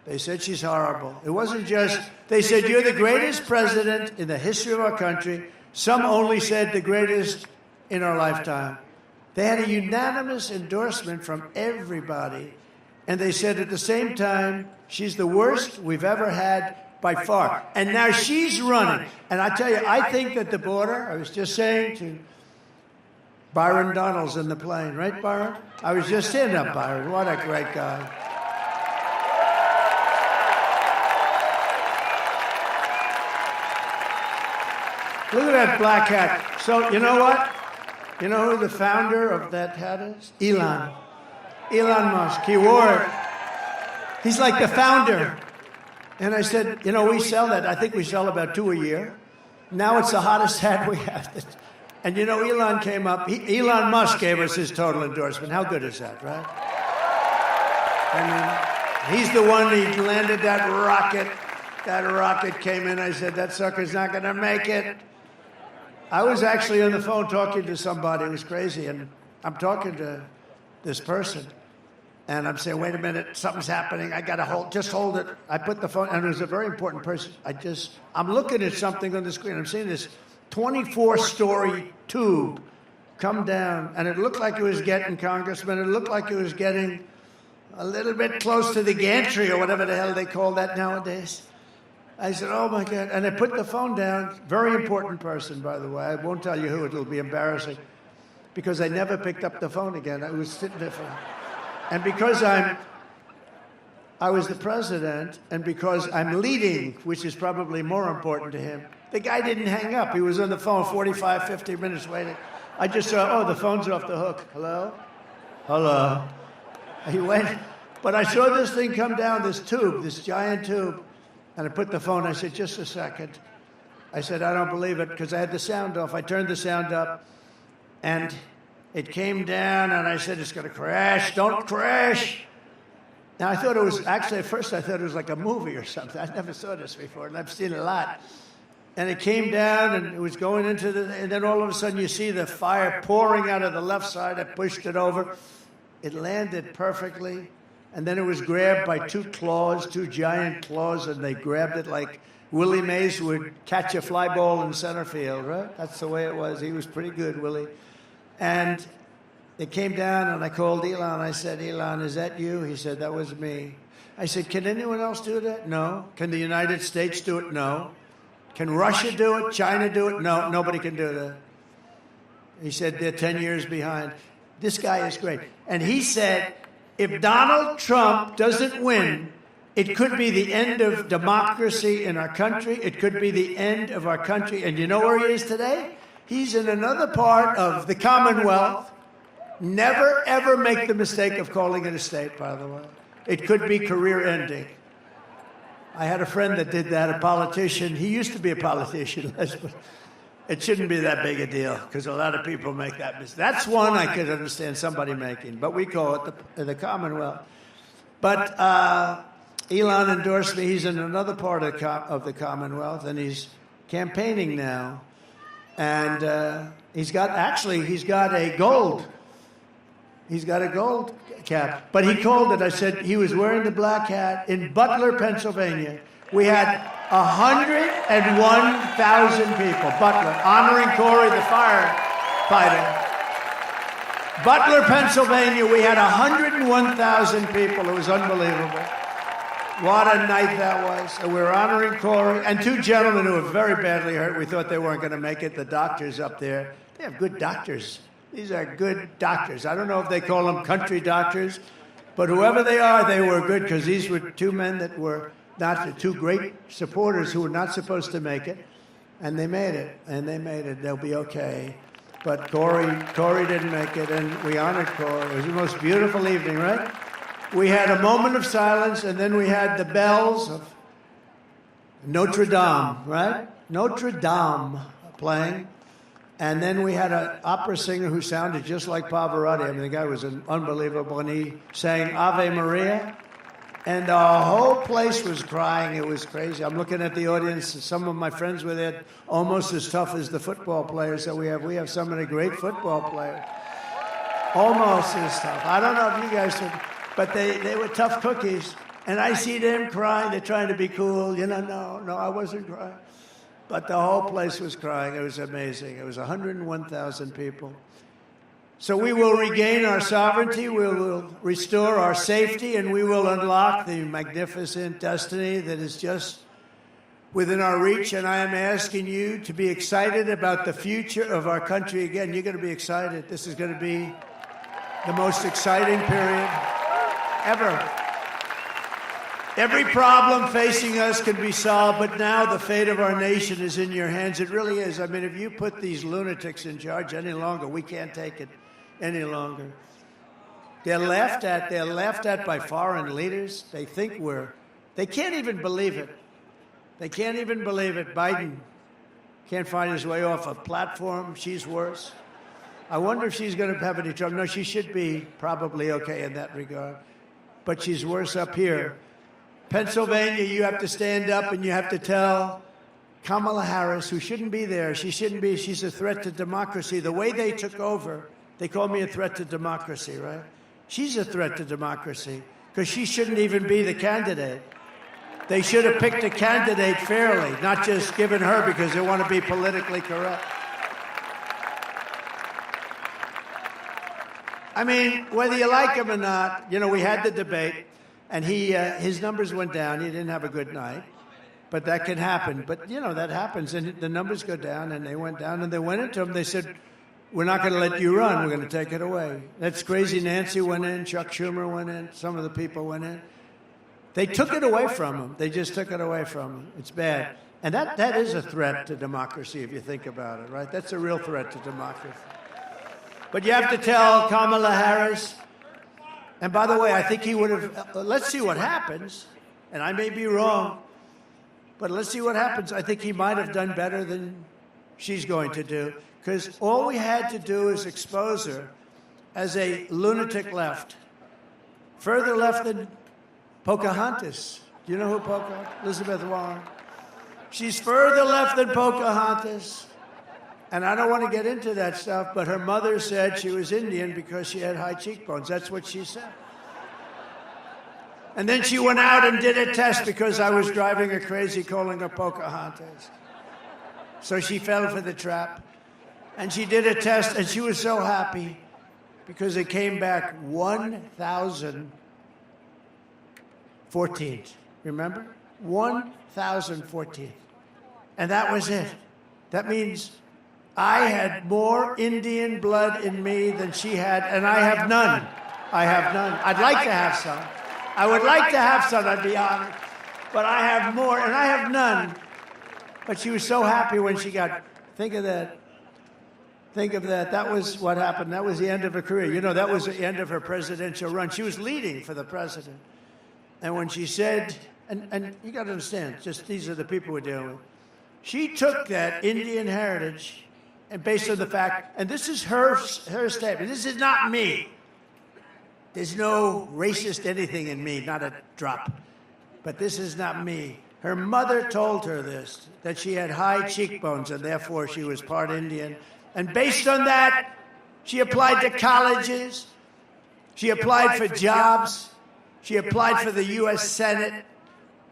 They said she's horrible. It wasn't just, they said, you're the greatest president in the history of our country. Some only said the greatest in our lifetime. They had a unanimous endorsement from everybody. And they said at the same time, she's the worst we've ever had by far. And now she's running. And I tell you, I think that the border, I was just saying to Byron Donalds in the plane, right, Byron? I was just saying up, Byron. What a great guy. Look at that black hat. So, you know what? You know who the founder of that hat is? Elon Musk. He wore it. He's like the founder. And I said, you know, we sell that. I think we sell about 2 a year. Now it's the hottest hat we have. And you know, Elon came up. Elon Musk gave us his total endorsement. How good is that, right? I mean, he's the one who landed that rocket. That rocket came in. I said, that sucker's not going to make it. I was actually on the phone talking to somebody. It was crazy. And I'm talking to this person. And I'm saying, wait a minute, something's happening. I got to just hold it. I put the phone, and it was a very important person. I'm looking at something on the screen. I'm seeing this 24-story tube come down, and it looked like it was getting Congressman. It looked like it was getting a little bit close to the gantry or whatever the hell they call that nowadays. I said, oh, my God. And I put the phone down. Very important person, by the way. I won't tell you who. It'll be embarrassing. Because I never picked up the phone again. I was sitting there for... And because I was the president, and because I'm leading, which is probably more important to him, the guy didn't hang up. He was on the phone 45, 50 minutes waiting. I just saw, oh, the phone's off the hook. Hello? Hello? He went, but I saw this thing come down, this tube, this giant tube, and I put the phone, I said, just a second. I said, I don't believe it, because I had the sound off. I turned the sound up, and it came down, and I said, it's going to crash. Don't crash. Now, I thought it was, actually, at first, I thought it was like a movie or something. I never saw this before, and I've seen it a lot. And it came down, and it was going into the, and then all of a sudden, you see the fire pouring out of the left side. I pushed it over. It landed perfectly, and then it was grabbed by two giant claws, and they grabbed it like Willie Mays would catch a fly ball in center field, right? That's the way it was. He was pretty good, Willie. And it came down, and I called Elon. I said, Elon, is that you? He said, that was me. I said, can anyone else do that? No. Can the United States do it? No. Can Russia do it? China do it? No. Nobody can do that. He said, they're 10 years behind. This guy is great. And he said, if Donald Trump doesn't win, it could be the end of democracy in our country. It could be the end of our country. And you know where he is today? He's in another part of the Commonwealth. Never, ever make the mistake of calling it a state, by the way. It could be career-ending. I had a friend that did that, a politician. He used to be a politician. It shouldn't be that big a deal, because a lot of people make that mistake. That's one I could understand somebody making, but we call it the Commonwealth. But Elon endorsed me. He's in another part of the Commonwealth, and he's campaigning now. And he's got a gold. He's got a gold cap. But he called it, I said, he was wearing the black hat in Butler, Pennsylvania. We had 101,000 people, Butler, honoring Corey the firefighter. Butler, Pennsylvania, we had 101,000 people. It was unbelievable. What a night that was. And we were honoring Corey and two gentlemen who were very badly hurt. We thought they weren't going to make it. The doctors up there, they have good doctors. These are good doctors. I don't know if they call them country doctors, but whoever they are, they were good, because these were two men that were not the two great supporters who were not supposed to make it, and they made it, and they made it. They'll be okay. But Corey didn't make it, and we honored Corey. It was the most beautiful evening, right? We had a moment of silence, and then we had the bells of Notre Dame, right? Notre Dame playing. And then we had an opera singer who sounded just like Pavarotti. I mean, the guy was unbelievable, and he sang Ave Maria. And the whole place was crying. It was crazy. I'm looking at the audience. Some of my friends were there, almost as tough as the football players that we have. We have some of the great football players. Almost as tough. I don't know if you guys would, but they were tough cookies. And I see them crying. They're trying to be cool. You know, no, I wasn't crying. But the whole place was crying. It was amazing. It was 101,000 people. So we will regain our sovereignty, we will restore our safety, and we will unlock the magnificent destiny that is just within our reach. And I am asking you to be excited about the future of our country. Again, you're going to be excited. This is going to be the most exciting period ever. Every problem facing us can be solved, but now the fate of our nation is in your hands. It really is. I mean, if you put these lunatics in charge any longer, we can't take it any longer. They're laughed at by foreign leaders. They think they can't even believe it. They can't even believe it. Biden can't find his way off a platform. She's worse. I wonder if she's going to have any trouble. No, she should be probably okay in that regard. But she's worse up here. Pennsylvania, you have to stand up and you have to tell Kamala Harris, who shouldn't be there, she's a threat to democracy. The way they took over, they call me a threat to democracy, right? She's a threat to democracy because she shouldn't even be the candidate. They should have picked a candidate fairly, not just given her because they want to be politically correct. I mean, whether you like him or not, we had the debate, and his numbers went down. He didn't have a good night, but that can happen. But, that happens, and the numbers go down, and they went down, and they went into him. They said, we're not going to let you run. We're going to take it away. That's crazy. Nancy went in. Chuck Schumer went in. Some of the people went in. They took it away from him. They just took it away from him. It's bad. And that is a threat to democracy if you think about it, right? That's a real threat to democracy. But you have to tell Kamala Harris, and by the way, I think he would have, let's see what happens, and I may be wrong, but let's see what happens. I think he might have done better than she's going to do, because all we had to do is expose her as a lunatic left, further left than Pocahontas. Do you know who Pocahontas? Elizabeth Warren. She's further left than Pocahontas. And I don't want to get into that stuff, but her mother said she was Indian because she had high cheekbones. That's what she said. And then she went out and did a test because I was driving her crazy calling her Pocahontas. So she fell for the trap. And she did a test, and she was so happy because it came back 1,014. Remember? 1,014. And that was it. That means I had more Indian blood in me than she had, and I have none. I have none. I'd like to have some. I would like to have some, I'd be honest. But I have more, and I have none. But she was so happy when she got, think of that. Think of that. That was what happened. That was the end of her career. That was the end of her presidential run. She was leading for the president. And when she said, and you got to understand, just these are the people we're dealing with. She took that Indian heritage, and based on the fact, and this is her statement. This is not me. There's no racist anything in me, not a drop. But this is not me. Her mother told her this, that she had high cheekbones, and therefore she was part Indian. And based on that, she applied to colleges. She applied for jobs. She applied for the U.S. Senate.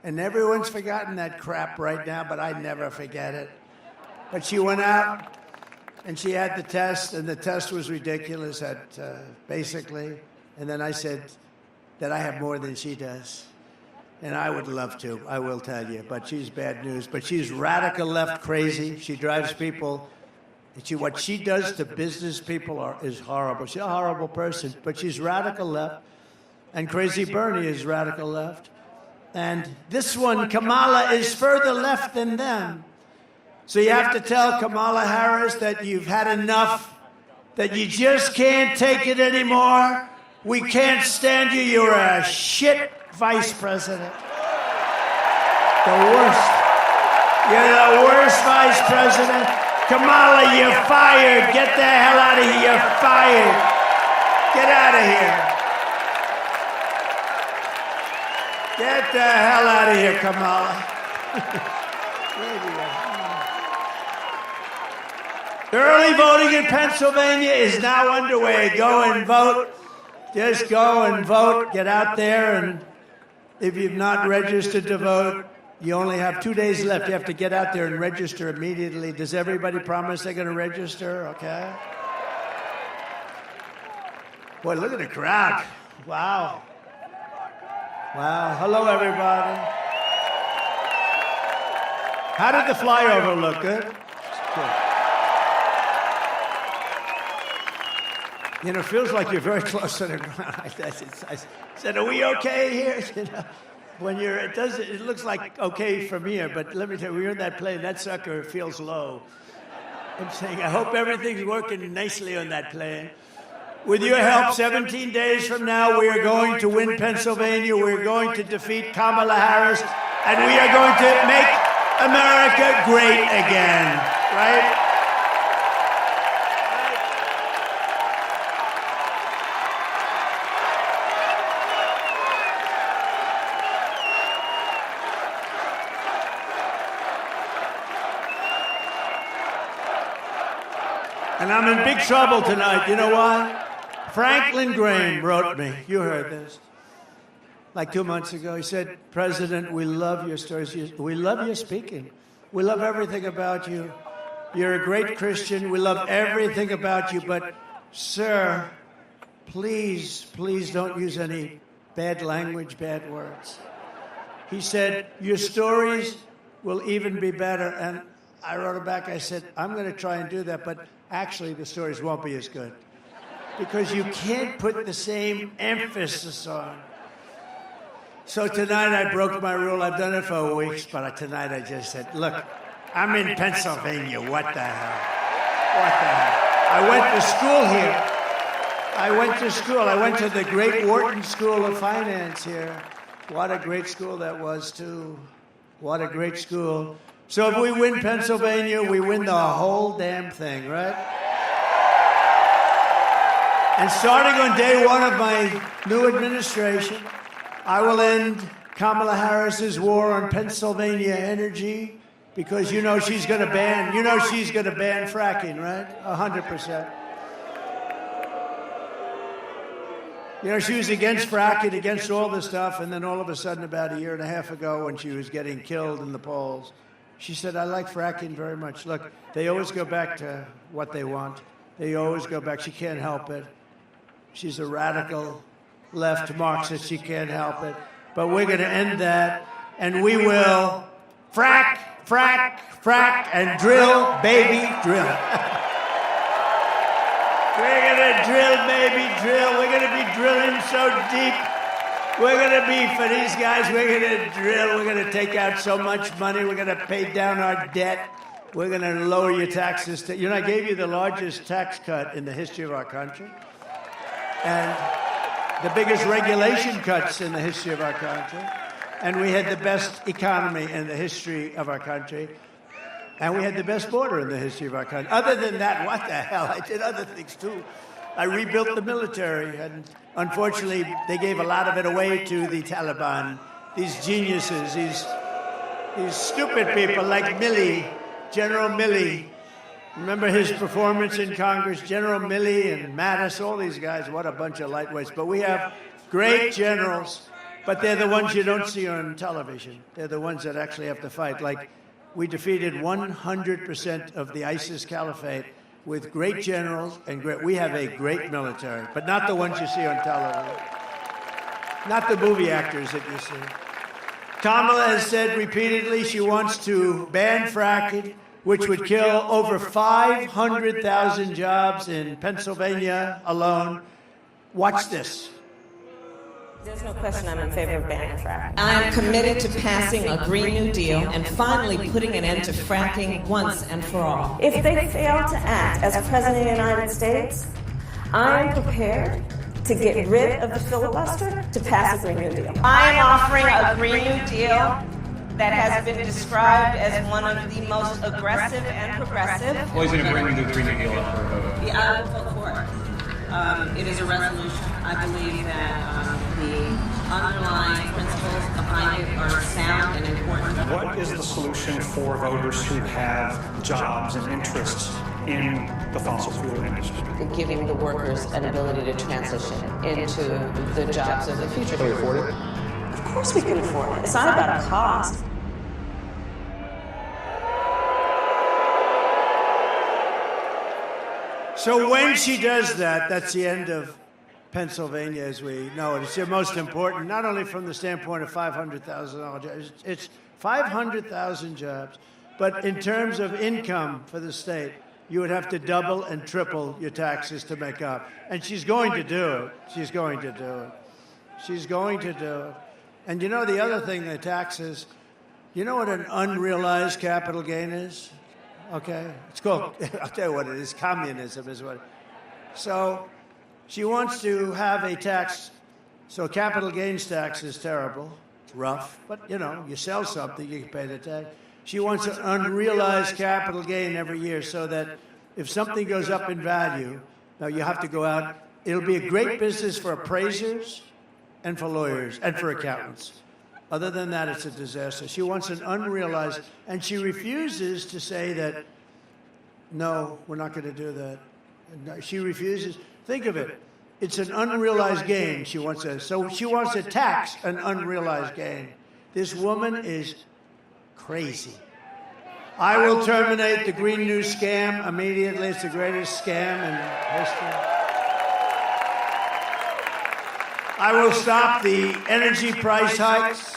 And everyone's forgotten that crap right now, but I never forget it. But she went out, and she had the test, and the test was ridiculous basically. And then I said that I have more than she does. And I would love to, I will tell you, but she's bad news. But she's radical left crazy. She drives people. What she does to business people is horrible. She's a horrible person, but she's radical left. And Crazy Bernie is radical left. And this one, Kamala, is further left than them. So you have to tell Kamala Harris that you've had enough, that you just can't take it anymore. We can't stand you. You're a shit vice president. The worst. You're the worst vice president. Kamala, you're fired. Get the hell out of here. You're fired. Get out of here. Get the hell out of here, Kamala. Early voting in Pennsylvania is now underway. Go and vote. Just go and vote. Get out there, and if you've not registered to vote, you only have 2 days left. You have to get out there and register immediately. Does everybody promise they're going to register? Okay. Boy, look at the crowd. Wow. Wow. Hello, everybody. How did the flyover look? Good? Good. You know, it feels like you're very close to the ground. I said, are we okay here? You know, when you're, it looks like okay from here, but let me tell you, when you're in that plane, that sucker feels low. I'm saying, I hope everything's working nicely on that plane. With your help, 17 days from now, we are going to win Pennsylvania. We're going to defeat Kamala Harris, and we are going to make America great again, right? And I'm in big trouble tonight. You know why? Franklin Graham wrote me. You heard this. Like 2 months ago, he said, President, we love your stories. We love your speaking. We love everything about you. You're a great Christian. We love everything about you. But, sir, please, please don't use any bad language, bad words. He said, your stories will even be better. And I wrote it back. I said, I'm going to try and do that. But actually, the stories won't be as good. Because you can't put the same emphasis on. So tonight I broke my rule. I've done it for weeks, but tonight I just said, look, I'm in Pennsylvania. What the hell? What the hell? I went to school here. I went to the great Wharton School of Finance here. What a great school that was, too. What a great school. So if we win Pennsylvania, we win the whole damn thing, right? And starting on day one of my new administration, I will end Kamala Harris's war on Pennsylvania energy because you know she's going to ban fracking, right? 100%. You know, she was against fracking, against all this stuff, and then all of a sudden about a year and a half ago when she was getting killed in the polls, she said, I like fracking very much. Look, they always go back to what they want. They always go back. She can't help it. She's a radical left Marxist. She can't help it. But we're going to end that, and we will frack, frack, frack, and drill, baby, drill. We're going to drill, baby, drill. We're going to be drilling so deep. We're going to be, for these guys, we're going to drill. We're going to take out so much money. We're going to pay down our debt. We're going to lower your taxes. You know, I gave you the largest tax cut in the history of our country. And the biggest regulation cuts in the history of our country. And we had the best economy in the history of our country. And we had the best border in the history of our country. Other than that, what the hell? I did other things, too. I rebuilt the military. And unfortunately, they gave a lot of it away to the Taliban. These geniuses, these stupid people like Milley, General Milley. Remember his performance in Congress? General Milley and Mattis, all these guys, what a bunch of lightweights. But we have great generals, but they're the ones you don't see on television. They're the ones that actually have to fight. Like, we defeated 100% of the ISIS caliphate with great generals and we have a great military, but not the ones you see on television. Not the movie actors that you see. Kamala has said repeatedly she wants to ban fracking, which would kill over 500,000 jobs in Pennsylvania alone. Watch this. There's no question I'm in favor of banning fracking. I am committed to passing a Green New Deal and finally putting an end to fracking once and for all. If they fail to act as President of the United States, I am prepared to get rid of the filibuster to pass a Green New Deal. I am offering a Green New Deal that has been described as one of the most aggressive and progressive. Well, he's going to bring the Green New Deal up for a vote. Yeah, I will vote for it. It is a resolution. I believe that the underlying principles behind it are sound and important. What is the solution for voters who have jobs and interests in the fossil fuel industry? Giving the workers an ability to transition into the jobs of the future. Can we afford it? Of course we can afford it. It's not about a cost. So when she does that, that's the end of Pennsylvania as we know it. It's the most important, not only from the standpoint of $500,000 jobs. It's 500,000 jobs. But in terms of income for the state, you would have to double and triple your taxes to make up. And she's going to do it. She's going to do it. She's going to do it. And you know the other thing, the taxes, you know what an unrealized capital gain is? Okay? It's called, I'll tell you what it is, communism is what. So she wants to have a tax. So capital gains tax is terrible, rough, but you know, you sell something, you can pay the tax. She wants an unrealized capital gain every year so that if something goes up in value, now you have to go out. It'll be a great business for appraisers and for lawyers and for accountants. Other than that, it's a disaster. She wants an unrealized, and she refuses to say that, no, we're not going to do that. No, she refuses. Think of it. It's an unrealized gain she wants to. So she wants to tax an unrealized gain. This woman is crazy. I will terminate the Green New scam immediately. It's the greatest scam in history. I will stop the energy price hikes.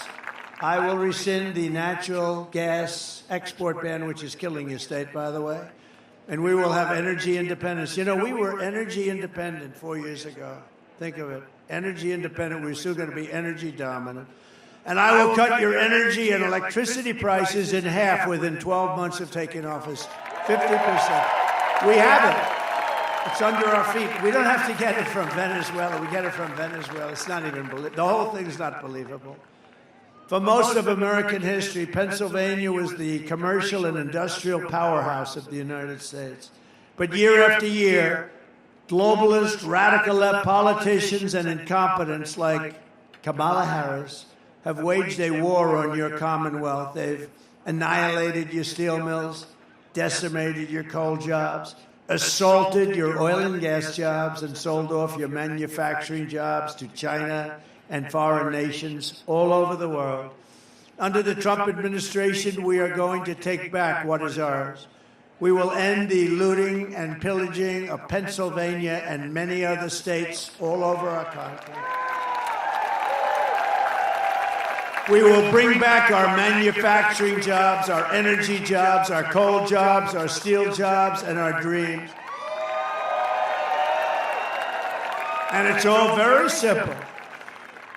I will rescind the natural gas export ban, which is killing your state, by the way. And we will have energy independence. You know, we were energy independent 4 years ago. Think of it. Energy independent. We're still going to be energy dominant. And I will cut your energy and electricity prices in half within 12 months of taking office. 50%. We have it. It's under our feet. We don't have to get it from Venezuela. We get it from Venezuela. It's not even believable. The whole thing is not believable. For most of American history, Pennsylvania was the commercial and industrial powerhouse of the United States. But year after year, globalist, radical left politicians and incompetents like Kamala Harris have waged a war on your Commonwealth. They've annihilated your steel mills, decimated your coal jobs, assaulted your oil and gas jobs, and sold off your manufacturing jobs to China and foreign nations all over the world. Under the Trump administration, we are going to take back what is ours. We will end the looting and pillaging of Pennsylvania and many other states all over our country. We will bring back our manufacturing jobs, our energy jobs, our coal jobs, our steel jobs, and our dreams. And it's all very simple.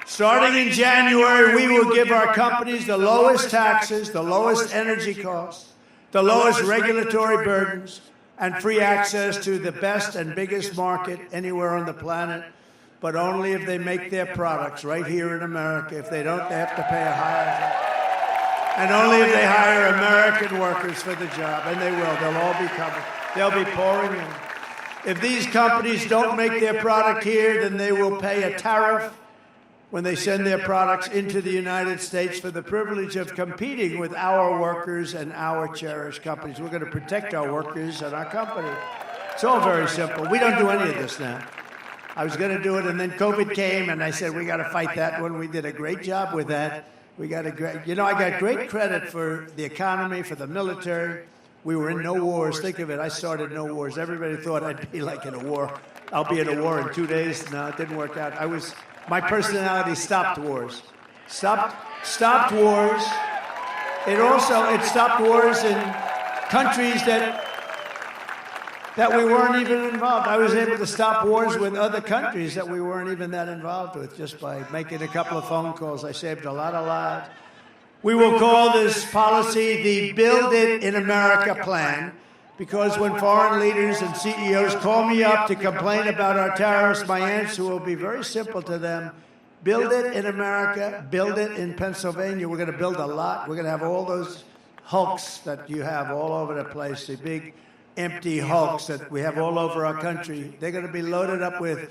Starting in January, we will give our companies the lowest taxes, the lowest energy costs, the lowest regulatory burdens, and free access to the best and biggest market anywhere on the planet, but only if they make their products right here in America. If they don't, they have to pay a higher tax. And only if they hire American workers for the job, and they will. They'll all be coming. They'll be pouring in. If these companies don't make their product here, then they will pay a tariff when they send their products into the United States for the privilege of competing with our workers and our cherished companies. We're going to protect our workers and our company. It's all very simple. We don't do any of this now. I was going to do it, and then COVID came, and I said, we got to fight that one. We did a great job with that. We got a great, you know, I got great credit for the economy, for the military. We were in no wars. Think of it. I started no wars. Everybody thought I'd be like in a war. I'll be in a war in 2 days. No, it didn't work out. My personality stopped wars. Stopped wars. It stopped wars in countries that we weren't even involved. I was able to stop wars with other countries that we weren't even that involved with just by making a couple of phone calls. I saved a lot of lives. We will call this policy the Build It in America plan, because when foreign leaders and CEOs call me up to complain about our tariffs, my answer will be very simple to them. Build it in America, build it in Pennsylvania. We're going to build a lot. We're going to have all those hulks that you have all over the place, the big empty hulks that we have all over our country. They're going to be loaded up with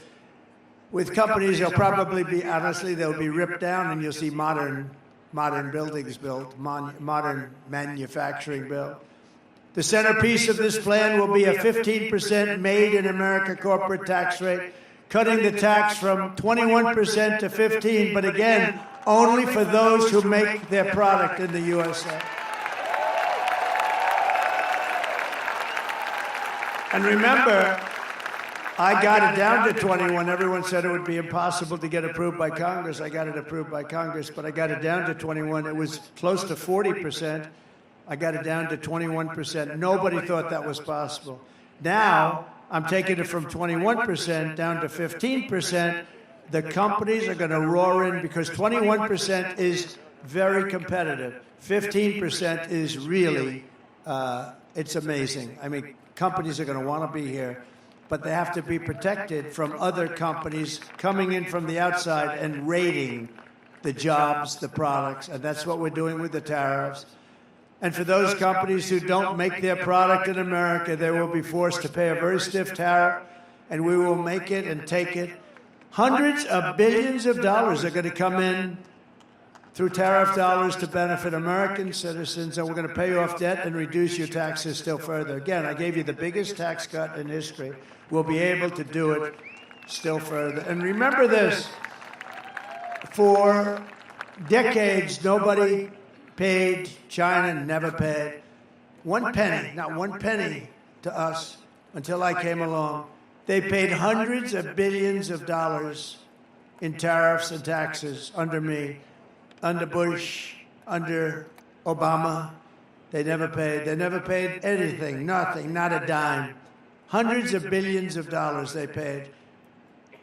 companies. They'll probably be, honestly, they'll be ripped down, and you'll see modern buildings built, modern manufacturing built. The centerpiece of this plan will be a 15% made in America corporate tax rate, cutting the tax from 21% to 15%, but again, only for those who make their product in the USA. And remember, I got it down to 21. Everyone said it would be impossible to get approved by Congress. I got it approved by Congress, but I got it down to 21. It was close to 40%. I got it down to 21%. Nobody thought that was possible. Now, I'm taking it from 21% down to 15%. The companies are going to roar in because 21% is very competitive. 15% is really, it's amazing. I mean, companies are going to want to be here, but they have to be protected from other companies coming in from the outside and raiding the jobs, the products, and that's what we're doing with the tariffs. And for those companies who don't make their product in America, they will be forced to pay a very stiff tariff, and we will make it and take it. Hundreds of billions of dollars are going to come in through tariff dollars to benefit American citizens, and we're going to pay off debt and reduce your taxes still further. Again, I gave you the biggest tax cut in history. We'll be able to do it still further. And remember this, for decades, nobody paid, China never paid one penny, not one penny to us until I came along. They paid hundreds of billions of dollars in tariffs and taxes under me, under Bush, under Obama. They never paid. They never paid anything, nothing, not a dime. Hundreds of billions of dollars they paid.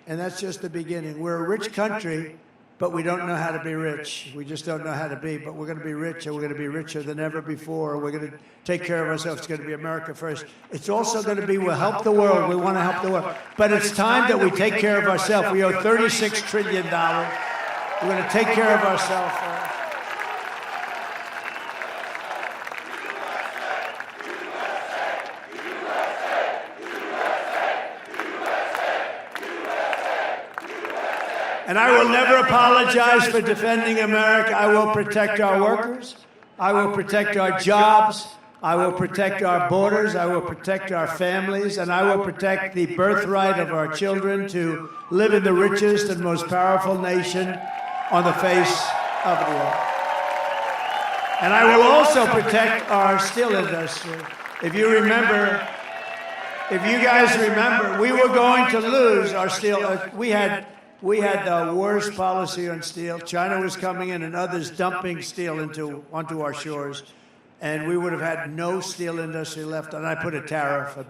And that's just the beginning. We're a rich country, but we don't know how to be rich. We just don't know how to be, but we're going to be rich, and we're going to be richer than ever before. We're going to take care of ourselves. It's going to be America first. It's also going to be, we'll help the world. We want to help the world. But it's time that we take care of ourselves. We owe $36 trillion. We're going to take care of ourselves first. And I will never apologize for defending America. I will protect our workers. I will protect our jobs. I will protect our borders. I will protect our families. And I will protect the birthright of our children to live in the richest and most powerful nation on the face of the earth. And I will also protect our steel industry. If you guys remember, we were going to lose our steel. We had the worst policy on steel. China was coming in and others dumping steel onto our shores. And we would have had no steel industry left. And I put a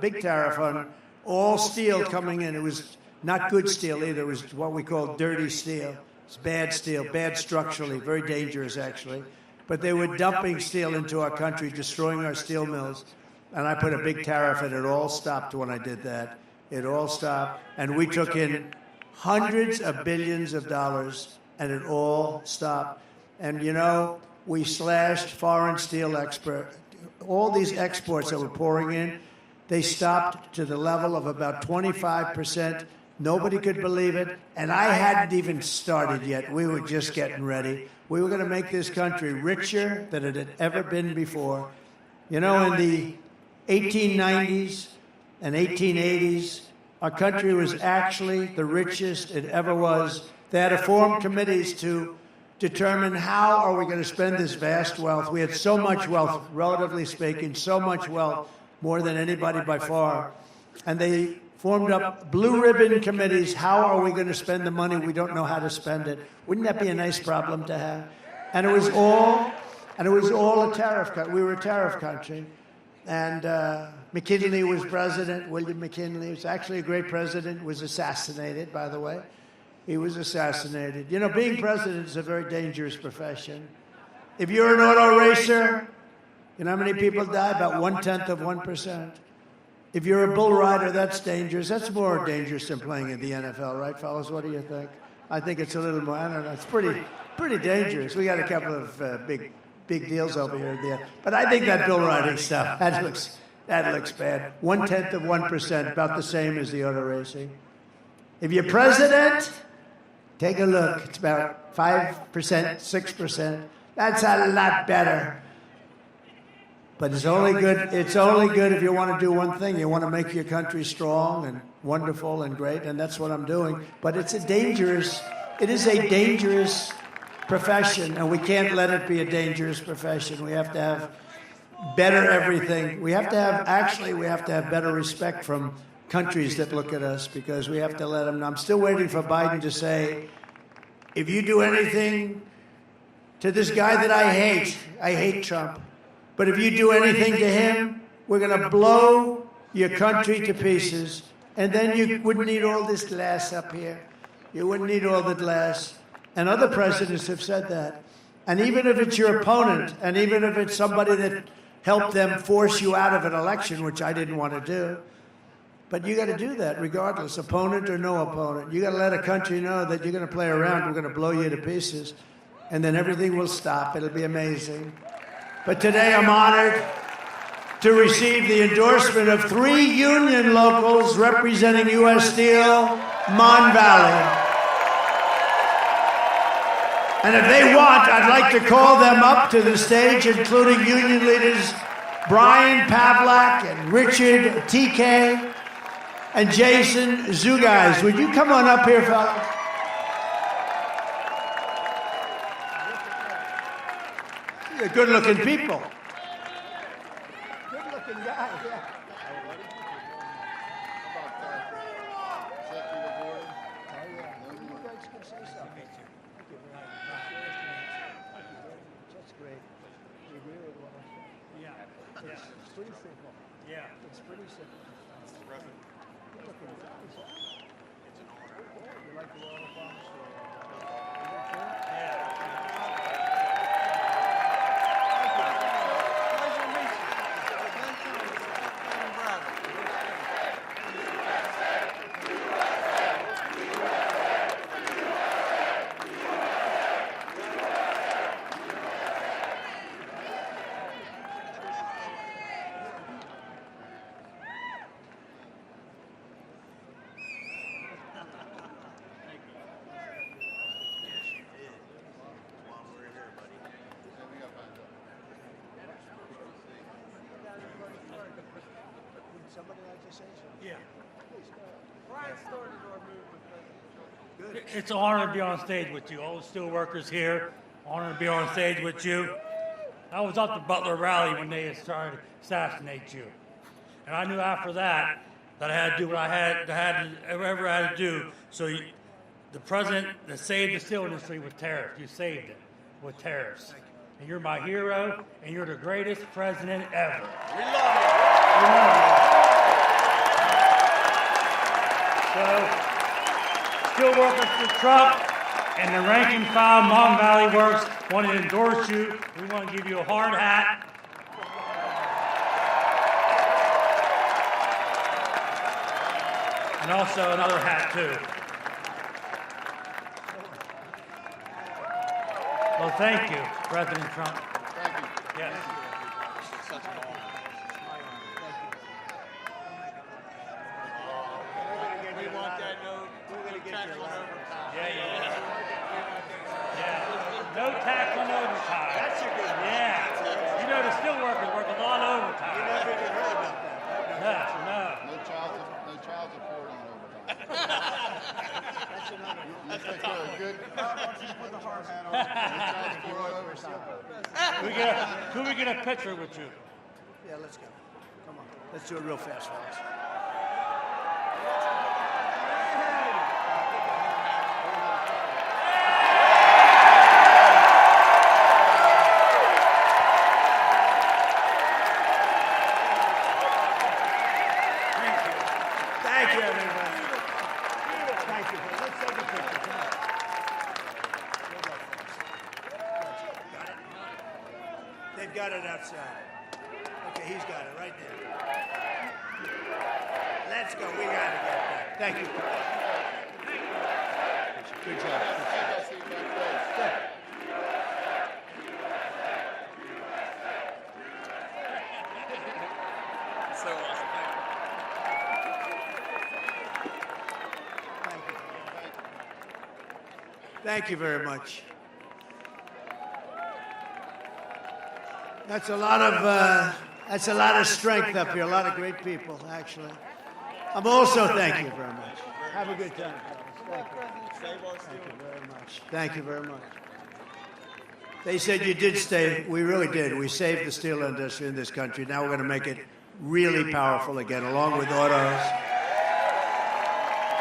big tariff on all steel coming in. It was not good steel either. It was what we call dirty steel. It's bad steel, bad structurally, very dangerous actually. But they were dumping steel into our country, destroying our steel mills. And I put a big tariff and it all stopped when I did that. It all stopped. And we took in hundreds of billions of dollars, and it all stopped. And, you know, we slashed foreign steel export. All these exports that were pouring in, they stopped to the level of about 25%. Nobody could believe it. And I hadn't even started yet. We were just getting ready. We were going to make this country richer than it had ever been before. You know, in the 1890s and 1880s, our country was actually the richest it ever was. They had to form committees to determine how are we going to spend this vast wealth. We had so much wealth, relatively speaking, so much wealth, more than anybody by far. And they formed up blue ribbon committees. How are we going to spend the money? We don't know how to spend it. Wouldn't that be a nice problem to have? And it was all a tariff cut. We were a tariff country. And McKinley was president. William McKinley was actually a great president, was assassinated, by the way. He was assassinated. You know, being president is a very dangerous profession. If you're an auto racer, you know how many people die? About 1/10%. If you're a bull rider, that's dangerous. That's more dangerous than playing in the NFL, right, fellas? What do you think? I think it's a little more, I don't know, it's pretty dangerous. We got a couple of big deals over here and there. But I think that bull riding stuff, that looks bad. 1/10%, about the same as the auto racing. If you're president, take a look. It's about 5%, 6%. That's a lot better. But it's only good if you want to do one thing. You want to make your country strong and wonderful and great, and that's what I'm doing. But it is a dangerous profession, and we can't let it be a dangerous profession. We have to have better everything. We have to have better respect from countries that look at us because we have to let them know. I'm still waiting for Biden to say, if you do anything to this guy that I hate Trump, but if you do anything to him, we're going to blow your country to pieces, and then you wouldn't need all this glass up here. You wouldn't need all the glass. And other presidents have said that. And even if it's your opponent, and even if it's somebody that helped them force you out of an election, which I didn't want to do, but you got to do that regardless, opponent or no opponent. You got to let a country know that you're going to play around, we're going to blow you to pieces, and then everything will stop. It'll be amazing. But today I'm honored to receive the endorsement of 3 union locals representing U.S. Steel, Mon Valley. And if they want, I'd like to call them up to the stage, including union leaders Brian Pavlak and Richard TK and Jason Zugais. Would you come on up here, fellas? You're good-looking people. Good-looking guy, yeah. It's an honor to be on stage with you. All the steel workers here, honor to be on stage with you. I was up to Butler Rally when they tried to assassinate you. And I knew after that I had to do what I had to do. So the president that saved the steel industry with tariffs, you saved it with tariffs. And you're my hero, and you're the greatest president ever. We love you. We love you. So, Steel Workers for Trump and the rank and file Mon Valley Works want to endorse you. We want to give you a hard hat. And also another hat, too. Well, thank you, President Trump. Thank you. Yes. It's such an honor. We want that note. We're going to get you overtime. Yeah. No tax on overtime. That's a good one. Yeah. You know, the steel workers work a lot of overtime. You never even heard about that. No. No child support on overtime. That's another. You think they're good? Put the hard hat on. No child support on overtime. Could we get a picture with you? Yeah, let's go. Come on. Let's do it real fast, fellas. Thank you, everybody. Thank you. Let's take a picture. Come on. Got it? They've got it outside. Okay, he's got it right there. Let's go. We got to get that. Thank you. Good job. Good. So awesome. Thank you very much. That's a lot of strength up here. A lot of great people, actually. I'm also thank you very much. Have a good time, fellas. Thank you very much. Thank you very much. They said you did stay. We really did. We saved the steel industry in this country. Now we're going to make it really powerful again, along with autos.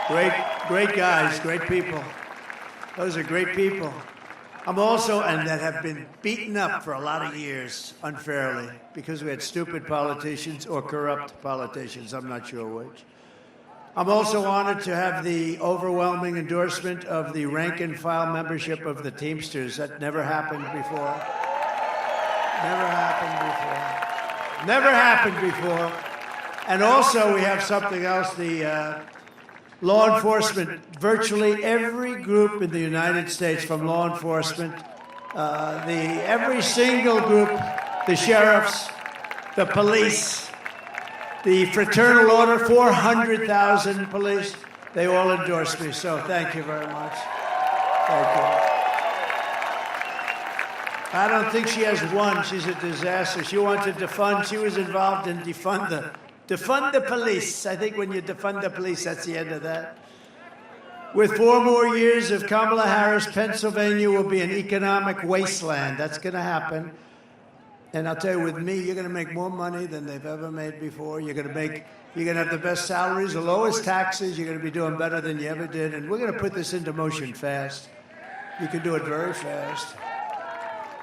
Great guys, great people. Those are great people. I'm also, and that have been beaten up for a lot of years unfairly because we had stupid politicians or corrupt politicians. I'm not sure which. I'm also honored to have the overwhelming endorsement of the rank and file membership of the Teamsters. That never happened before. Never happened before. Never happened before. And also we have something else, the law enforcement. Virtually every group in the United States from law enforcement, every single group, the sheriffs, the police, the Fraternal Order, 400,000 police, they all endorse me. So thank you very much. Thank you. I don't think she has one. She's a disaster. She wants to defund. She was involved in defund the police. I think when you defund the police, that's the end of that. With 4 more years of Kamala Harris, Pennsylvania will be an economic wasteland. That's going to happen. And I'll tell you, with me, you're going to make more money than they've ever made before. You're going to have the best salaries, the lowest taxes. You're going to be doing better than you ever did. And we're going to put this into motion fast. You can do it very fast.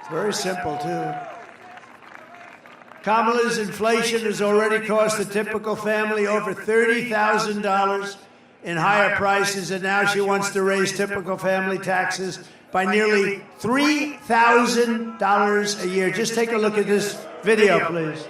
It's very simple, too. Kamala's inflation has already cost the typical family over $30,000 in higher prices, and now she wants to raise typical family taxes by nearly $3,000 a year. Just take a look at this video, please.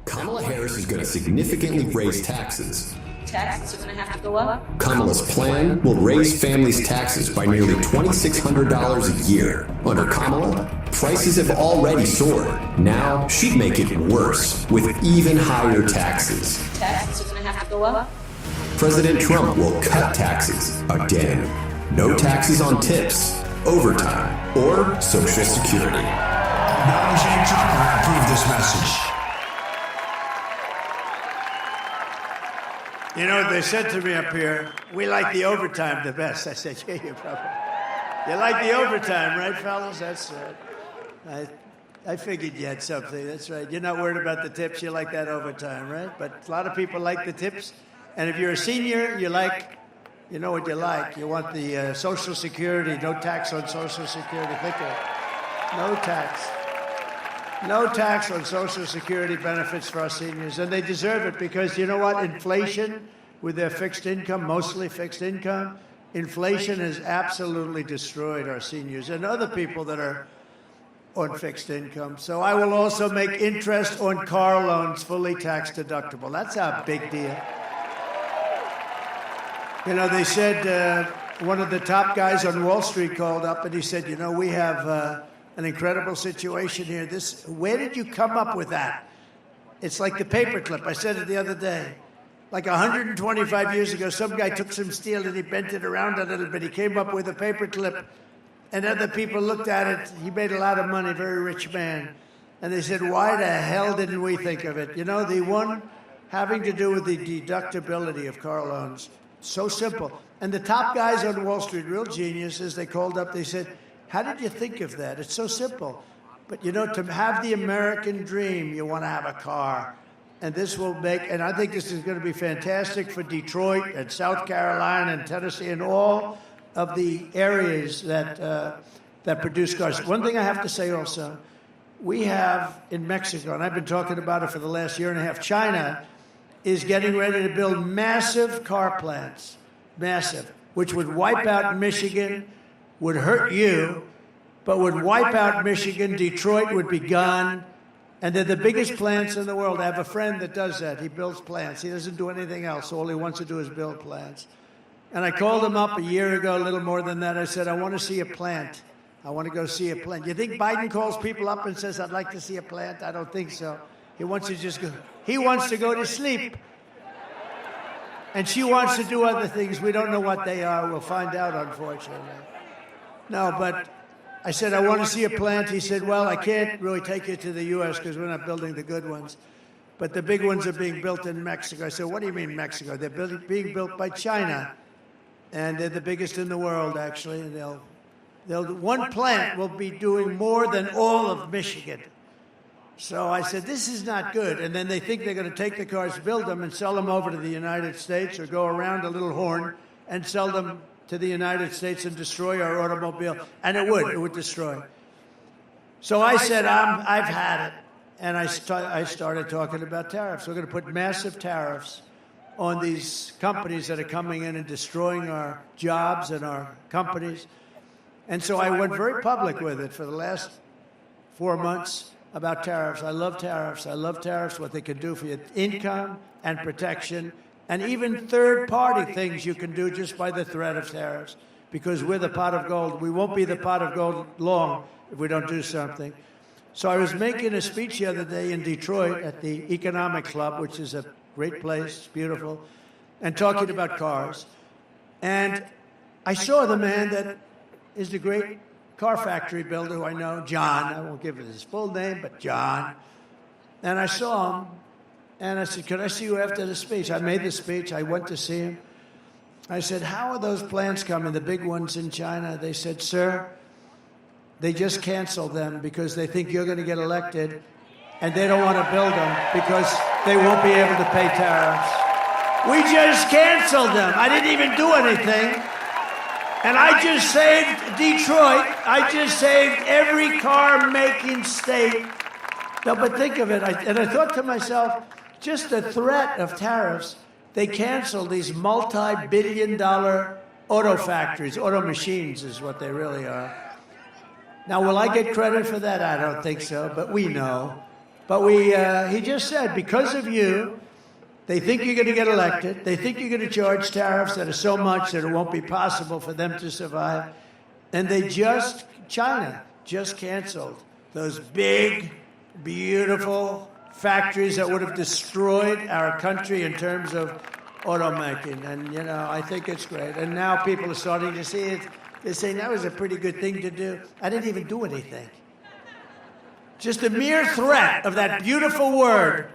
Kamala Harris is going to significantly raise taxes. Taxes are going to have to go up. Kamala's plan will raise families' taxes by nearly $2,600 a year. Under Kamala, prices have already soared. Now she'd make it worse with even higher taxes. Taxes are going to have to go up. President Trump will cut taxes again. No taxes on tips, overtime, or Social Security. Donald J. Trump will approve this message. You know, they said to me up here, we like the overtime the best. I said, yeah, you probably. You like the overtime, right, fellas? That's right. I figured you had something. That's right. You're not worried about the tips. You like that overtime, right? But a lot of people like the tips. And if you're a senior, you know what you like. You want the Social Security, no tax on Social Security. Think of it. No tax. No tax on Social Security benefits for our seniors. And they deserve it because, you know what? Inflation, with their fixed income, mostly fixed income, inflation has absolutely destroyed our seniors and other people that are on fixed income. So I will also make interest on car loans fully tax deductible. That's a big deal. You know, they said one of the top guys on Wall Street called up and he said, you know, we have an incredible situation here. Where did you come up with that? It's like the paperclip. I said it the other day. Like 125 years ago, some guy took some steel and he bent it around a little bit. He came up with a paperclip, and other people looked at it. He made a lot of money, very rich man. And they said, why the hell didn't we think of it? You know, the one having to do with the deductibility of car loans. So simple. And the top guys on Wall Street, real geniuses, they called up, they said, how did you think of that? It's so simple. But, you know, to have the American dream, you want to have a car. And this will make, and I think this is going to be fantastic for Detroit and South Carolina and Tennessee and all of the areas that produce cars. One thing I have to say also, we have in Mexico, and I've been talking about it for the last year and a half, China is getting ready to build massive car plants, massive, which would wipe out Michigan, would hurt you, but would wipe out Michigan. Detroit would be gone. And they're the biggest plants in the world. I have a friend that does that. He builds plants. He doesn't do anything else. All he wants to do is build plants. And I called him up a year ago, a little more than that. I said, I want to see a plant. I want to go see a plant. You think Biden calls people up and says, I'd like to see a plant? I don't think so. He wants to just go. He wants to go to sleep. And she wants to do other things. We don't know what they are. We'll find out, unfortunately. No, but I said, I want to see a plant. He said, well, I can't really take you to the U.S. because we're not building the good ones. But the big ones are being built in Mexico. I said, what do you mean Mexico? They're being built by China. And they're the biggest in the world, actually. And one plant will be doing more than all of Michigan. So I said, this is not good. And then they think they're going to take the cars, build them, and sell them over to the United States, or go around a little horn and sell them to the United States and destroy our automobile. And it would destroy. So I said, I've had it. And I started talking about tariffs. We're going to put massive tariffs on these companies that are coming in and destroying our jobs and our companies. And so I went very public with it for the last 4 months about tariffs. I love tariffs. I love tariffs, what they can do for your income and protection, and even third-party things you can do just by the threat of tariffs, because we're the pot of gold. We won't be the pot of gold long if we don't do something. So I was making a speech the other day in Detroit at the Economic Club, which is a great place, beautiful, and talking about cars. And I saw the man that is the great car factory builder who I know, John. I won't give his full name, but John. And I saw him, and I said, could I see you after the speech? I made the speech. I went to see him. I said, how are those plants coming, the big ones in China? They said, sir, they just canceled them because they think you're going to get elected, and they don't want to build them because they won't be able to pay tariffs. We just canceled them. I didn't even do anything. And I just saved Detroit. I just saved every car-making state. No, but think of it. I thought to myself, just the threat of tariffs, they canceled these multi-billion-dollar auto factories. Auto machines is what they really are. Now, will I get credit for that? I don't think so, but we know. But he just said, because of you, they think you're going to get elected. They think you're going to charge tariffs that are so much that it won't be possible for them to survive. And China just canceled those big, beautiful factories that would have destroyed our country in terms of automaking. And, I think it's great. And now people are starting to see it. They're saying that was a pretty good thing to do. I didn't even do anything. Just the mere threat of that beautiful word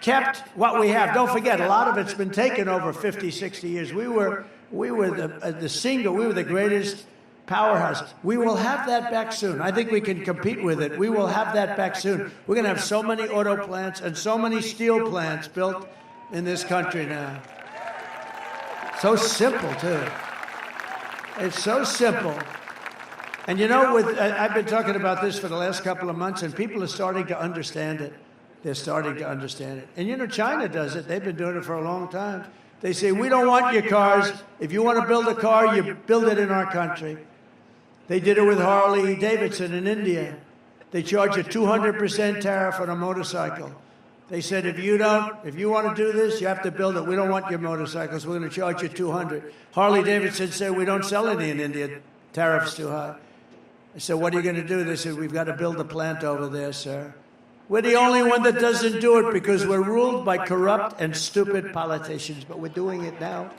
kept what we have. Don't forget, a lot of it's been taken over 50, 60 years. We were the greatest powerhouse. We will have that back soon. I think we can compete with it. We will have that back soon. We're going to have so many auto plants and so many steel plants built in this country now. So simple, too. It's so simple. And I've been talking about this for the last couple of months, and people are starting to understand it. They're starting to understand it. And China does it. They've been doing it for a long time. They say, we don't want your cars. If you want to build a car, you build it in our country. They did it with Harley Davidson in India. They charge a 200% tariff on a motorcycle. They said, if you want to do this, you have to build it. We don't want your motorcycles. We're going to charge you 200. Harley Davidson said, we don't sell any in India. Tariff's too high. I said, what are you going to do? They said, we've got to build a plant over there, sir. We're the only one that doesn't do it because we're ruled by corrupt and stupid politicians, but we're doing it now.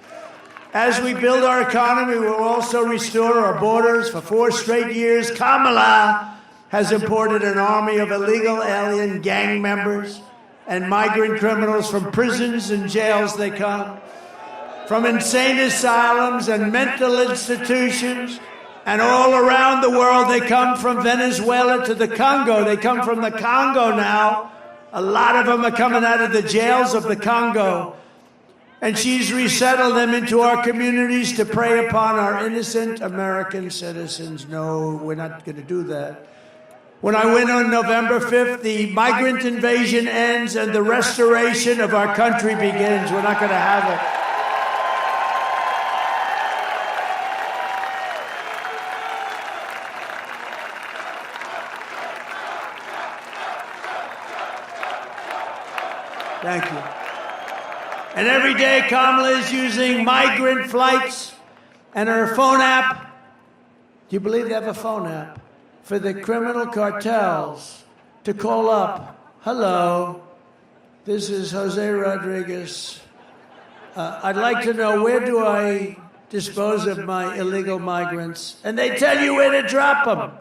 As we build our economy, we'll also restore our borders. For 4 straight years, Kamala has imported an army of illegal alien gang members and migrant criminals from prisons and jails. They come from insane asylums and mental institutions. And all around the world, they come from Venezuela to the Congo. They come from the Congo now. A lot of them are coming out of the jails of the Congo. And she's resettled them into our communities to prey upon our innocent American citizens. No, we're not going to do that. When I win on November 5th, the migrant invasion ends and the restoration of our country begins. We're not going to have it. Thank you. And every day, Kamala is using migrant flights and her phone app. Do you believe they have a phone app? For the criminal cartels to call up. Hello, this is Jose Rodriguez. I'd like to know, where do I dispose of my illegal migrants? And they tell you where to drop them.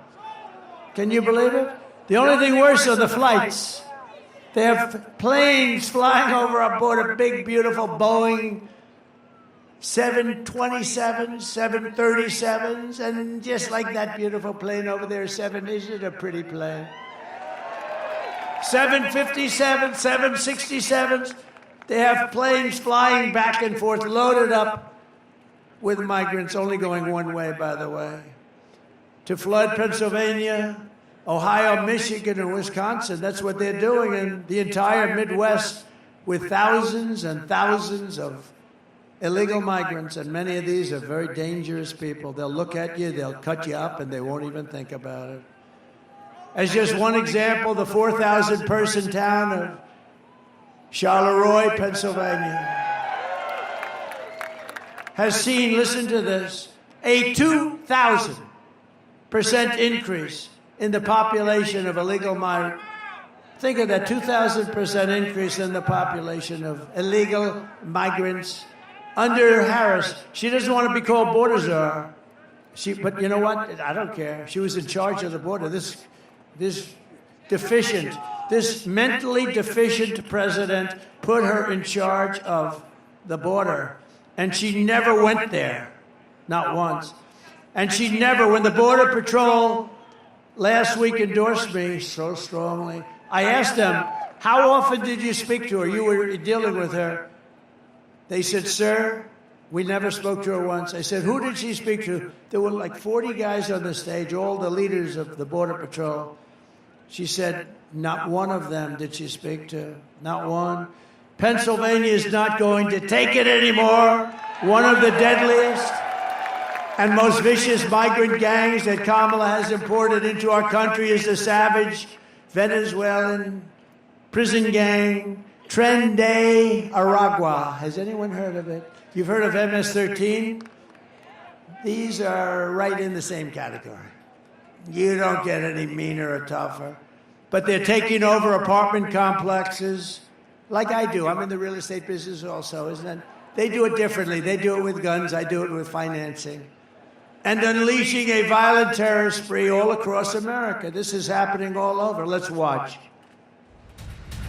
Can you believe it? The only thing worse are the flights. They have planes flying over aboard a big, beautiful Boeing 727s, 737s, and just like that beautiful plane over there, 7, isn't it a pretty plane? 757, 767s. They have planes flying back and forth, loaded up with migrants, only going one way, by the way, to flood Pennsylvania, Ohio, Michigan, and Wisconsin. That's what they're doing in the entire Midwest with thousands and thousands of illegal migrants, and many of these are very dangerous people. They'll look at you, they'll cut you up, and they won't even think about it. As just one example, the 4,000-person town of Charleroi, Pennsylvania, has seen, listen to this, a 2,000% increase in the population of illegal migrants. Think of that, 2,000% increase in the population of illegal migrants under Harris. She doesn't want to be called border czar. But you know what? I don't care. She was in charge of the border. This mentally deficient president put her in charge of the border. And she never went there, not once. And she never, when the Border Patrol last week endorsed me so strongly, I asked them, how often did you speak to her? You were dealing with her. They said, sir, we never spoke to her once. I said, who did she speak to? There were like 40 guys on the stage, all the leaders of the Border Patrol. She said, not one of them did she speak to, not one. Pennsylvania is not going to take it anymore. One of the deadliest and most vicious migrant gangs that Kamala has imported into our country is the savage Venezuelan prison gang, Tren de Aragua. Has anyone heard of it? You've heard of MS-13? These are right in the same category. You don't get any meaner or tougher. But they're taking over apartment complexes, like I do. I'm in the real estate business also, isn't it? They do it differently. They do it with guns. I do it with financing. And unleashing a violent terror spree all across America. This is happening all over. Let's watch.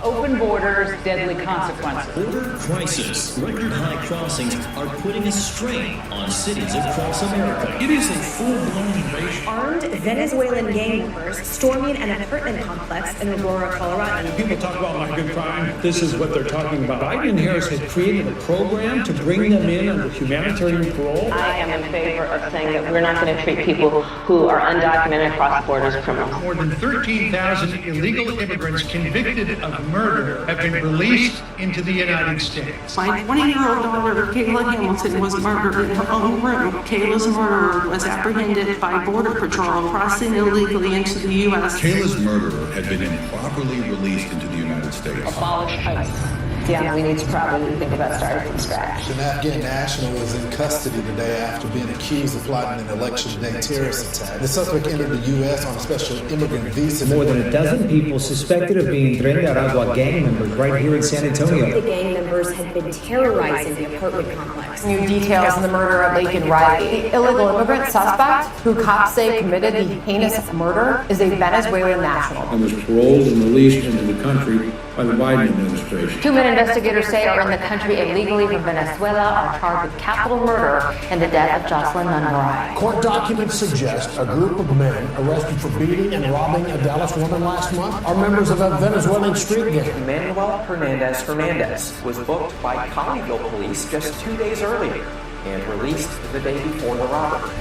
Open borders, deadly consequences. Border crisis. Record high crossings are putting a strain on cities across America. It is a full-blown invasion. Armed Venezuelan gang members storming an apartment complex in Aurora, Colorado. People talk about migrant crime. This is what they're talking about. Biden and Harris had created a program to bring them in under humanitarian parole. I am in favor of saying that we're not going to treat people who are undocumented cross borders criminals. More than 13,000 illegal immigrants convicted of murder have been released into the United States. My 20-year-old daughter, Kayla Hamilton, was murdered in her own room. Kayla's murderer was apprehended by Border Patrol crossing illegally into the U.S. Kayla's murderer had been improperly released into the United States. Abolish ICE. Yeah, we need to probably think about starting from scratch. An Afghan national is in custody today after being accused of plotting an election day terrorist attack. The suspect entered the U.S. on a special immigrant visa. More than a dozen people suspected of being Tren de Aragua gang members right here in San Antonio. The gang members had been terrorizing the apartment complex. New details in the murder of Laken Riley. The illegal immigrant suspect, who cops say committed the heinous murder, is a Venezuelan national. And was paroled and released into the country by the Biden administration. 2 men investigators say are in the country illegally from Venezuela are charged with capital murder in the death of Jocelyn Nungaray. Court documents suggest a group of men arrested for beating and robbing a Dallas woman last month are members of a Venezuelan street gang. Manuel Hernandez was booked by Colleyville police just 2 days earlier and released the day before the robbery.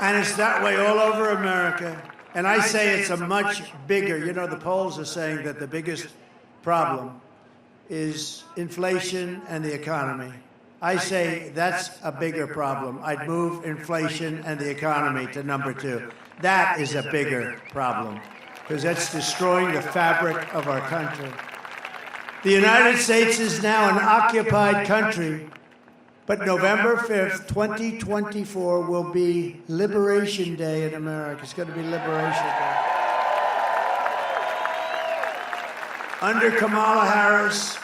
And it's that way all over America. And I say it's a much bigger, you know, the polls are saying that the biggest problem is inflation and the economy. I say that's a bigger problem. I'd move inflation and the economy to number 2. That is a bigger problem because that's destroying the fabric of our country. The United States is now an occupied country. But November 5th, 2024 will be Liberation Day in America. It's going to be Liberation Day. Under Kamala Harris,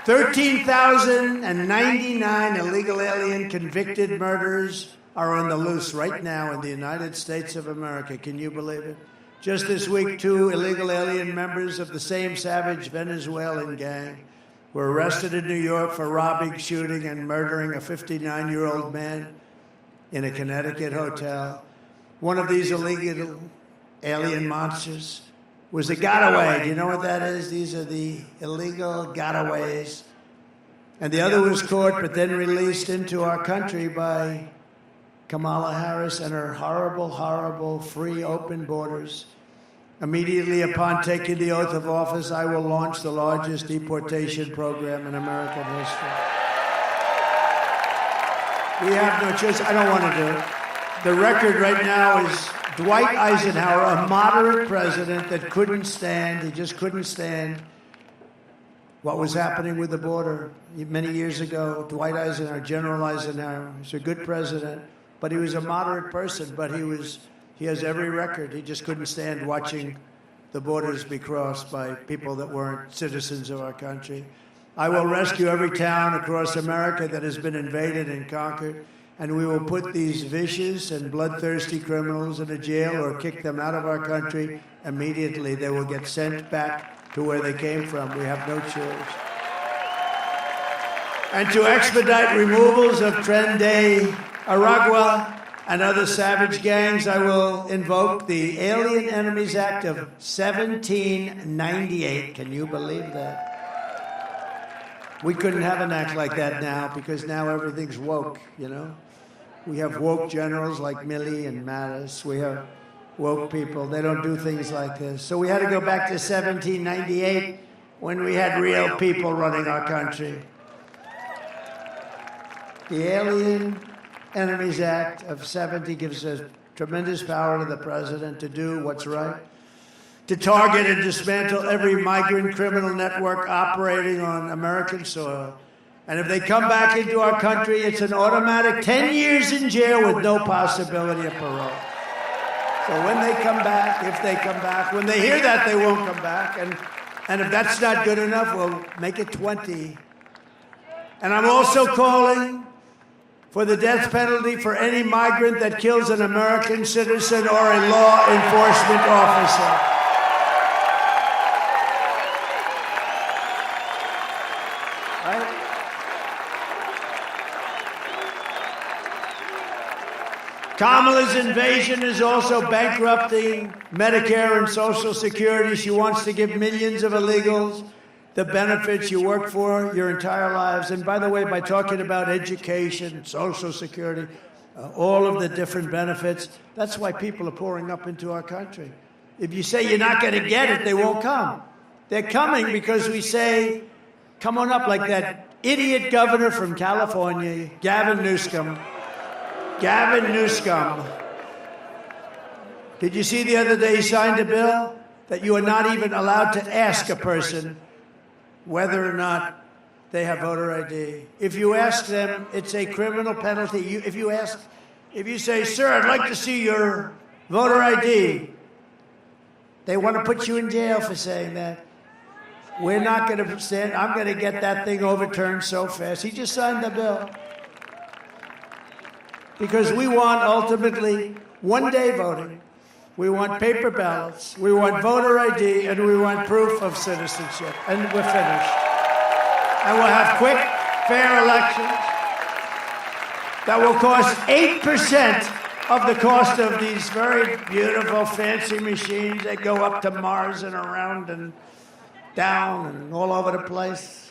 13,099 illegal alien convicted murderers are on the loose right now in the United States of America. Can you believe it? Just this week, 2 illegal alien members of the same savage Venezuelan gang were arrested in New York for robbing, shooting, and murdering a 59-year-old man in a Connecticut hotel. One of these illegal alien monsters was a gotaway. Do you know what that is? These are the illegal gotaways. And the other was caught but then released into our country by Kamala Harris and her horrible, horrible, free, open borders. Immediately upon taking the oath of office, I will launch the largest deportation program in American history. We have no choice. I don't want to do it. The record right now is Dwight Eisenhower, a moderate president that couldn't stand, he just couldn't stand what was happening with the border. Many years ago, Dwight Eisenhower, General Eisenhower, he's a good president, but he was a moderate person, but he has every record. He just couldn't stand watching the borders be crossed by people that weren't citizens of our country. I will rescue every town across America that has been invaded and conquered, and we will put these vicious and bloodthirsty criminals in a jail or kick them out of our country immediately. They will get sent back to where they came from. We have no choice. And to expedite removals of Tren de Aragua and other savage gangs, I will invoke the Alien Enemies Act of 1798. Can you believe that? We couldn't have an act like that now because now everything's woke, you know? We have woke generals like Milley and Mattis. We have woke people. They don't do things like this. So we had to go back to 1798 when we had real people running our country. The Alien Enemies Act of 70 gives a tremendous power to the president to do what's right, to target and dismantle every migrant criminal network operating on American soil. And if they come back into our country, it's an automatic 10 years in jail with no possibility of parole. So when they come back, if they come back, when they hear that, they won't come back. And if that's not good enough, we'll make it 20. And I'm also calling for the death penalty for any migrant that kills an American citizen or a law enforcement officer. Right? Kamala's invasion is also bankrupting Medicare and Social Security. She wants to give millions of illegals the benefits you worked for your entire lives. And by the way, by talking about education, Social Security, all of the different benefits, that's why people are pouring up into our country. If you say you're not going to get it, they won't come. They're coming because we say, come on up, like that idiot governor from California, Gavin Newsom. Gavin Newsom. Did you see the other day he signed a bill that you are not even allowed to ask a person whether or not they have voter ID? If you ask them, it's a criminal penalty. If you say, sir, I'd like to see your voter ID, they want to put you in jail for saying that. We're not going to stand. I'm going to get that thing overturned so fast. He just signed the bill. Because we want, ultimately, one-day voting. We want paper ballots. We want voter ID, and we want proof of citizenship. And we're finished. And we'll have quick, fair elections that will cost 8% of the cost of these very beautiful, fancy machines that go up to Mars and around and down and all over the place.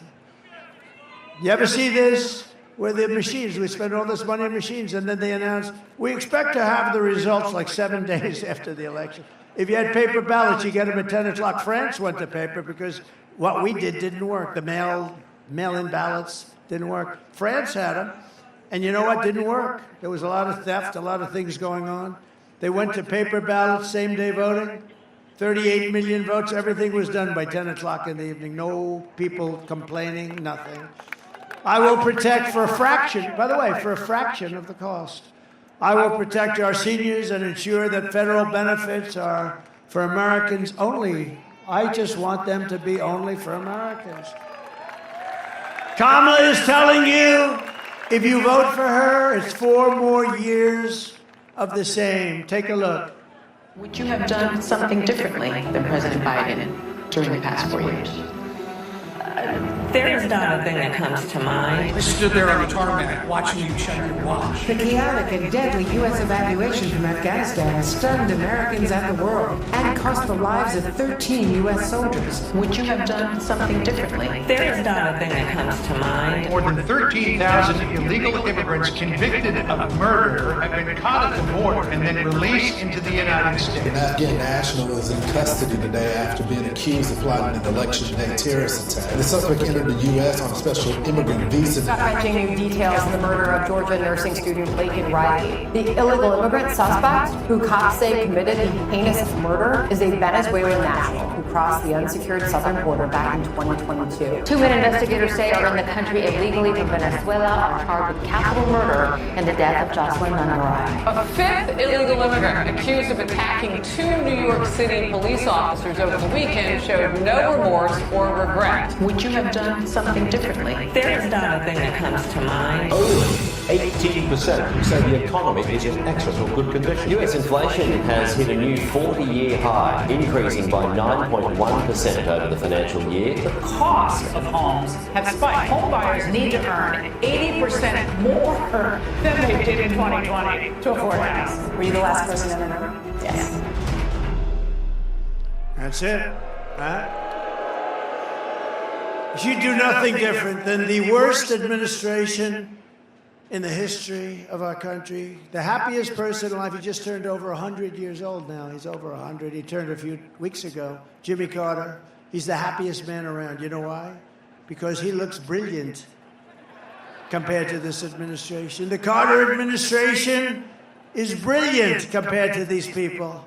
You ever see this? Where the machines, we spend all this money on machines, and then they announce, we expect to have the results like 7 days after the election. If you had paper ballots, you get them at 10 o'clock. France went to paper because what we did didn't work. The mail-in ballots didn't work. France had them, and you know what didn't work? There was a lot of theft, a lot of things going on. They went to paper ballots, same-day voting, 38 million votes. Everything was done by 10 o'clock in the evening. No people complaining, nothing. I will protect for a fraction, by the way, for a fraction of the cost. I will protect our seniors and ensure that federal benefits are for Americans only. I just want them to be only for Americans. Kamala is telling you, if you vote for her, it's 4 more years of the same. Take a look. Would you have done something differently than President Biden during the past 4 years? There is not a thing that comes to mind. I stood there on the tarmac watching you check your watch. The chaotic and deadly U.S. evacuation from Afghanistan stunned Americans and the world and cost the lives of 13 U.S. soldiers. Would you have done something differently? There is not a thing that comes to mind. More than 13,000 illegal immigrants convicted of murder have been caught at the border and then released into the United States. An Afghan national is in custody today after being accused of plotting an election day terrorist attack. The suspect entered the U.S. on a special immigrant visa. Gut-wrenching new details in the murder of Georgia nursing student Laken Riley. The illegal immigrant suspect, who cops say committed the heinous murder, is a Venezuelan national who crossed the unsecured southern border back in 2022. Two men investigators say are in the country illegally from Venezuela are charged with capital murder and the death of Jocelyn Nungaray. A fifth illegal immigrant accused of attacking two New York City police officers over the weekend showed no remorse or regret. Would you have done something differently? There is not a thing that comes to mind. Only 18% say the economy is in excellent or good condition. US inflation has hit a new 40-year high, increasing by 9.1% over the financial year. The cost of homes have spiked. Home buyers need to earn 80% more than they did in 2020 to afford a house. Were you the last person in the room? Yes. That's it. Huh? You do nothing different than the worst administration in the history of our country. The happiest person in life. He just turned over 100 years old now. He's over 100. He turned a few weeks ago. Jimmy Carter. He's the happiest man around. You know why? Because he looks brilliant compared to this administration. The Carter administration is brilliant compared to these people.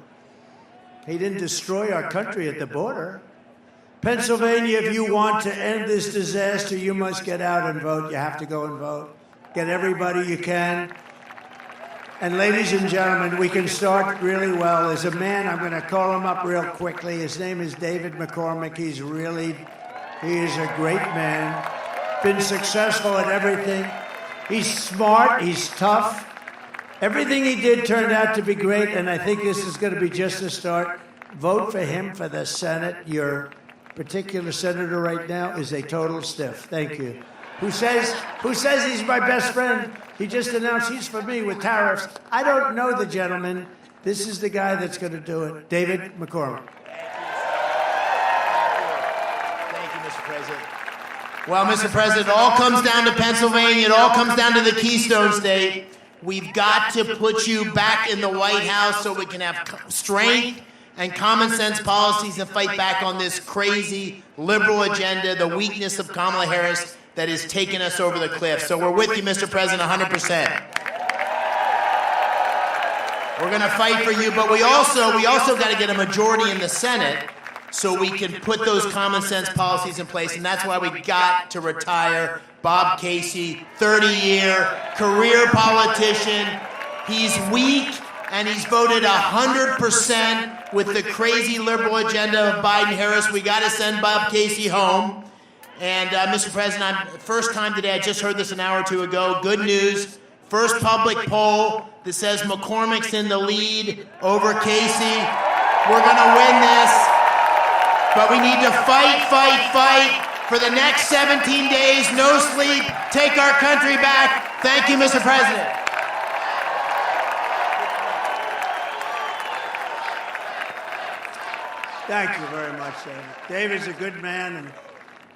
He didn't destroy our country at the border. Pennsylvania, if you want to end this disaster, you must get out and vote. You have to go and vote. Get everybody you can. And ladies and gentlemen, we can start really well. There's a man, I'm going to call him up real quickly. His name is David McCormick. He is a great man. Been successful at everything. He's smart. He's tough. Everything he did turned out to be great, and I think this is going to be just a start. Vote for him for the Senate. Your particular senator right now is a total stiff. Thank you. Who says he's my best friend? He just announced he's for me with tariffs. I don't know the gentleman. This is the guy that's going to do it. David McCormick. Thank you, Mr. President. Well, Mr. President, it all comes down to Pennsylvania. It all comes down to the Keystone State. We've got to put you back in the White House so we can have strength and common sense policies and fight back on this crazy liberal agenda, the weakness of Kamala Harris that is taking us over the cliff. So we're with you, Mr. President, 100%. We're going to fight for you, but we also got to get a majority in the Senate so we can put those common sense policies in place, and that's why we got to retire Bob Casey, 30-year career politician. He's weak, and he's voted 100% with the crazy liberal agenda of Biden-Harris. We got to send Bob Casey home. And, Mr. President, first time today, I just heard this an hour or two ago, good news, first public poll that says McCormick's in the lead over Casey. We're going to win this, but we need to fight for the next 17 days, no sleep, take our country back. Thank you, Mr. President. Thank you very much, David. David's a good man, and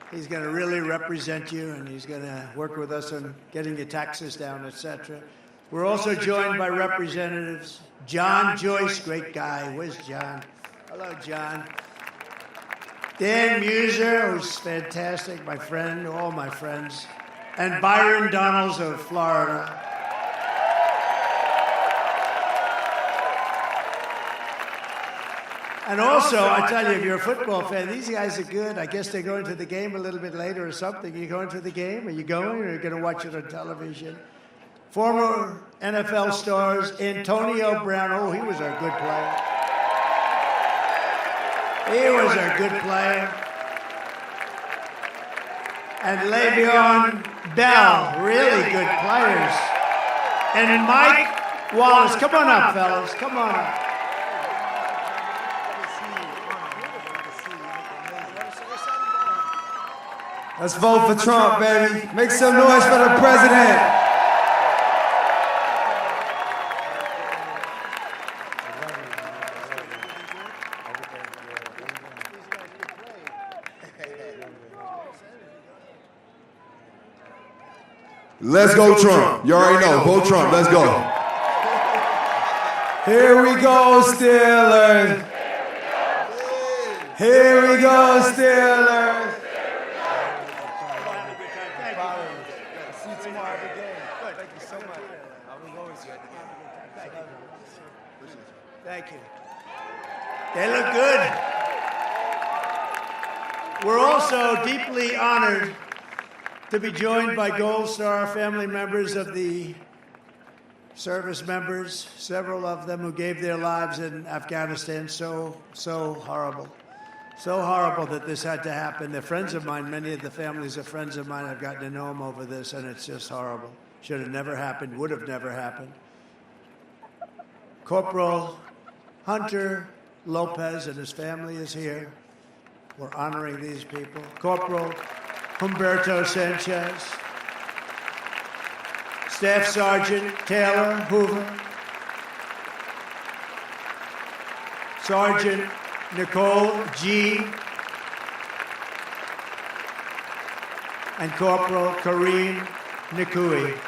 he's going to really represent you, and he's going to work with us on getting your taxes down, etc. We're also joined by Representatives John Joyce, great guy. Where's John? Hello, John. Dan Muser, who's fantastic, my friend, all my friends, and Byron Donalds of Florida. And also, I tell you, if you're a football fan, these guys are good. I guess they're going to the game a little bit later or something. You going to the game? Are you going, or are you going to watch it on television? Former NFL stars Antonio Brown. Oh, he was a good player. He was a good player. And Le'Veon Bell, really good players. And Mike Wallace. Come on up, fellas. Come on up. Let's vote for Trump, baby. Make some noise for the president. Let's go Trump. You already know. Vote Trump. Let's go. Here we go, Steelers. Here we go, Steelers. Thank you. They look good. We're also deeply honored to be joined by Gold Star family members of the service members, several of them who gave their lives in Afghanistan. So horrible. So horrible that this had to happen. They're friends of mine. Many of the families are friends of mine. I've gotten to know them over this, and it's just horrible. Should have never happened, would have never happened. Corporal Hunter Lopez and his family is here. We're honoring these people. Corporal Humberto Sanchez. Staff Sergeant Taylor Hoover. Sergeant Nicole G. And Corporal Kareem Nikui.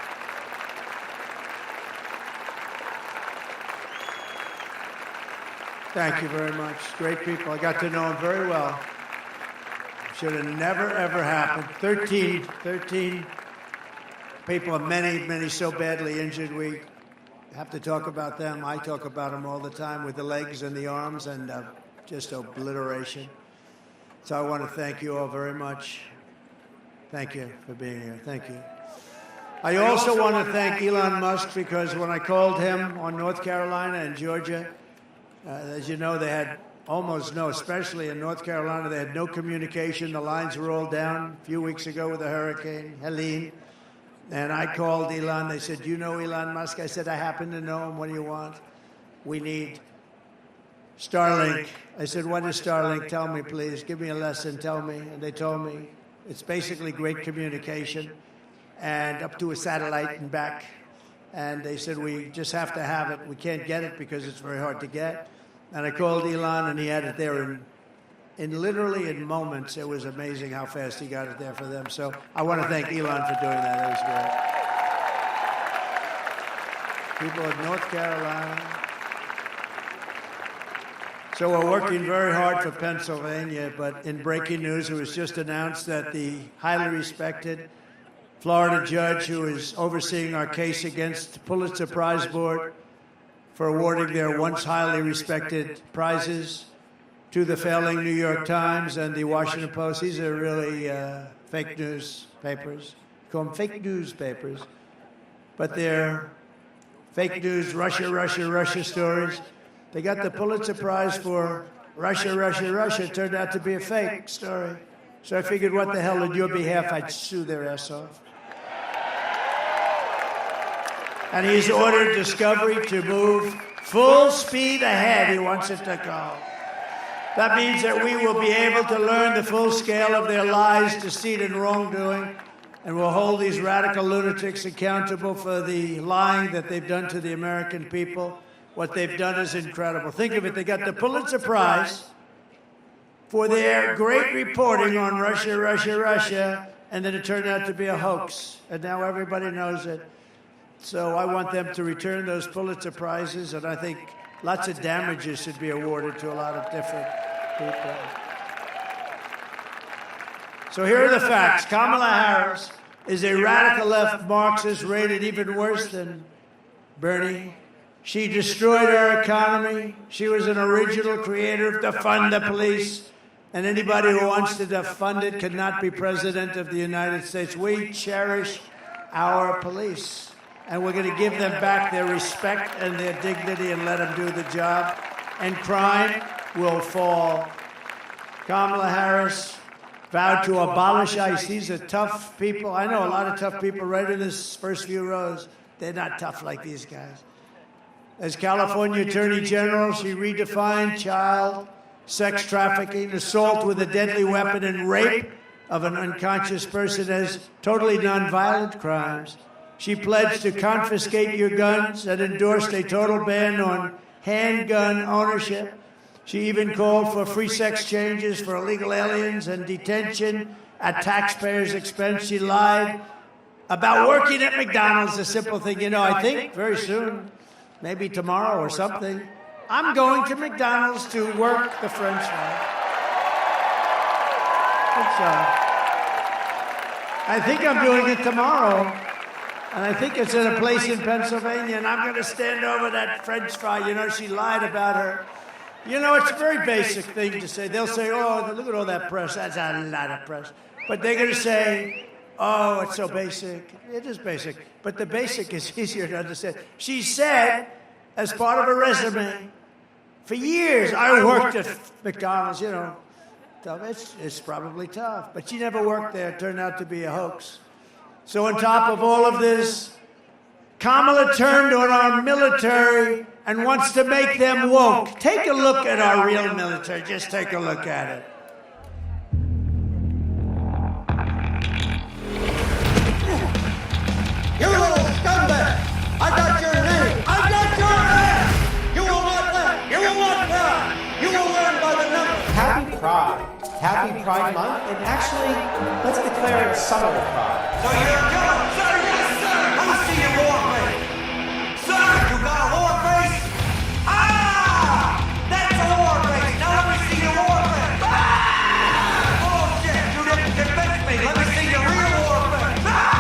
Thank you very much. Great people. I got to know them very well. Should have never, ever happened. 13 people, many so badly injured. We have to talk about them. I talk about them all the time with the legs and the arms and just obliteration. So I want to thank you all very much. Thank you for being here. Thank you. I also want to thank Elon Musk because when I called him on North Carolina and Georgia, as you know, they had almost no, especially in North Carolina, they had no communication. The lines were all down a few weeks ago with the hurricane, Helene. And I called Elon. They said, you know Elon Musk? I said, I happen to know him. What do you want? We need Starlink. I said, what is Starlink? Tell me, please. Give me a lesson. Tell me. And they told me it's basically great communication and up to a satellite and back. And they said, we just have to have it. We can't get it because it's very hard to get. And I called Elon, and he had it there in literally in moments. It was amazing how fast he got it there for them. So I want to thank Elon for doing that. That was great. People of North Carolina. So we're working very hard for Pennsylvania, but in breaking news, it was just announced that the highly respected Florida judge who is overseeing our case against the Pulitzer Prize Board for awarding their once highly respected prizes to the failing New York Times and the Washington Post. These are really fake news papers. Call them fake newspapers. But they're fake news, Russia stories. They got the Pulitzer Prize for Russia. It turned out to be a fake story. So I figured, what the hell, on your behalf, I'd sue their ass off. And he's ordered Discovery to move full speed ahead. He wants it to go. That means that we will be able to learn the full scale of their lies, deceit, and wrongdoing, and we'll hold these radical lunatics accountable for the lying that they've done to the American people. What they've done is incredible. Think of it. They got the Pulitzer Prize for their great reporting on Russia, and then it turned out to be a hoax, and now everybody knows it. So I want them to return those Pulitzer Prizes, and I think lots of damages should be awarded to a lot of different people. So here are the facts. Kamala Harris is a radical left Marxist rated even worse than Bernie. She destroyed our economy. She was an original creator of defund the police. And anybody who wants to defund it cannot be president of the United States. We cherish our police. And we're going to give them back their respect and their dignity and let them do the job. And crime will fall. Kamala Harris vowed to abolish ICE. These are tough people. I know a lot of tough people right in this first few rows. They're not tough like these guys. As California Attorney General, she redefined child sex trafficking, assault with a deadly weapon, and rape of an unconscious person as totally nonviolent crimes. She pledged to confiscate your guns and endorsed a total ban on handgun ownership. She even called for free sex changes for illegal aliens and detention at taxpayers' expense. She lied about working at McDonald's, a simple thing. You know, I think very soon, maybe tomorrow or something, I'm going to McDonald's to work the French fry. I think I'm doing it tomorrow, and I think it's at a place in Pennsylvania, and I'm going to stand over that French fry. You know, she lied about her. You know, it's a very basic thing to say. They'll say, oh, look at all that press. That's a lot of press. But they're going to say, oh, it's so basic. It is basic. But the basic is easier to understand. She said, as part of her resume, for years, I worked at McDonald's, you know. It's probably tough. But she never worked there. It turned out to be a hoax. So on top of all of this, Kamala turned on our military and wants to make them woke. Take a look at our real military. Just take a look at it. You little scumbag! I got your name! I got your ass! You will not laugh! You will not cry! You will learn by the numbers! Happy Pride. Happy Pride Month. And actually, let's declare it Summer of Pride. So you're a killer? Sir, yes, sir! Let me see your war face! Sir, you got a war face? Ah! That's a war face! Now let me see your war face! Ah! Oh, shit! You didn't convince me! Let me see your real war face! Ah!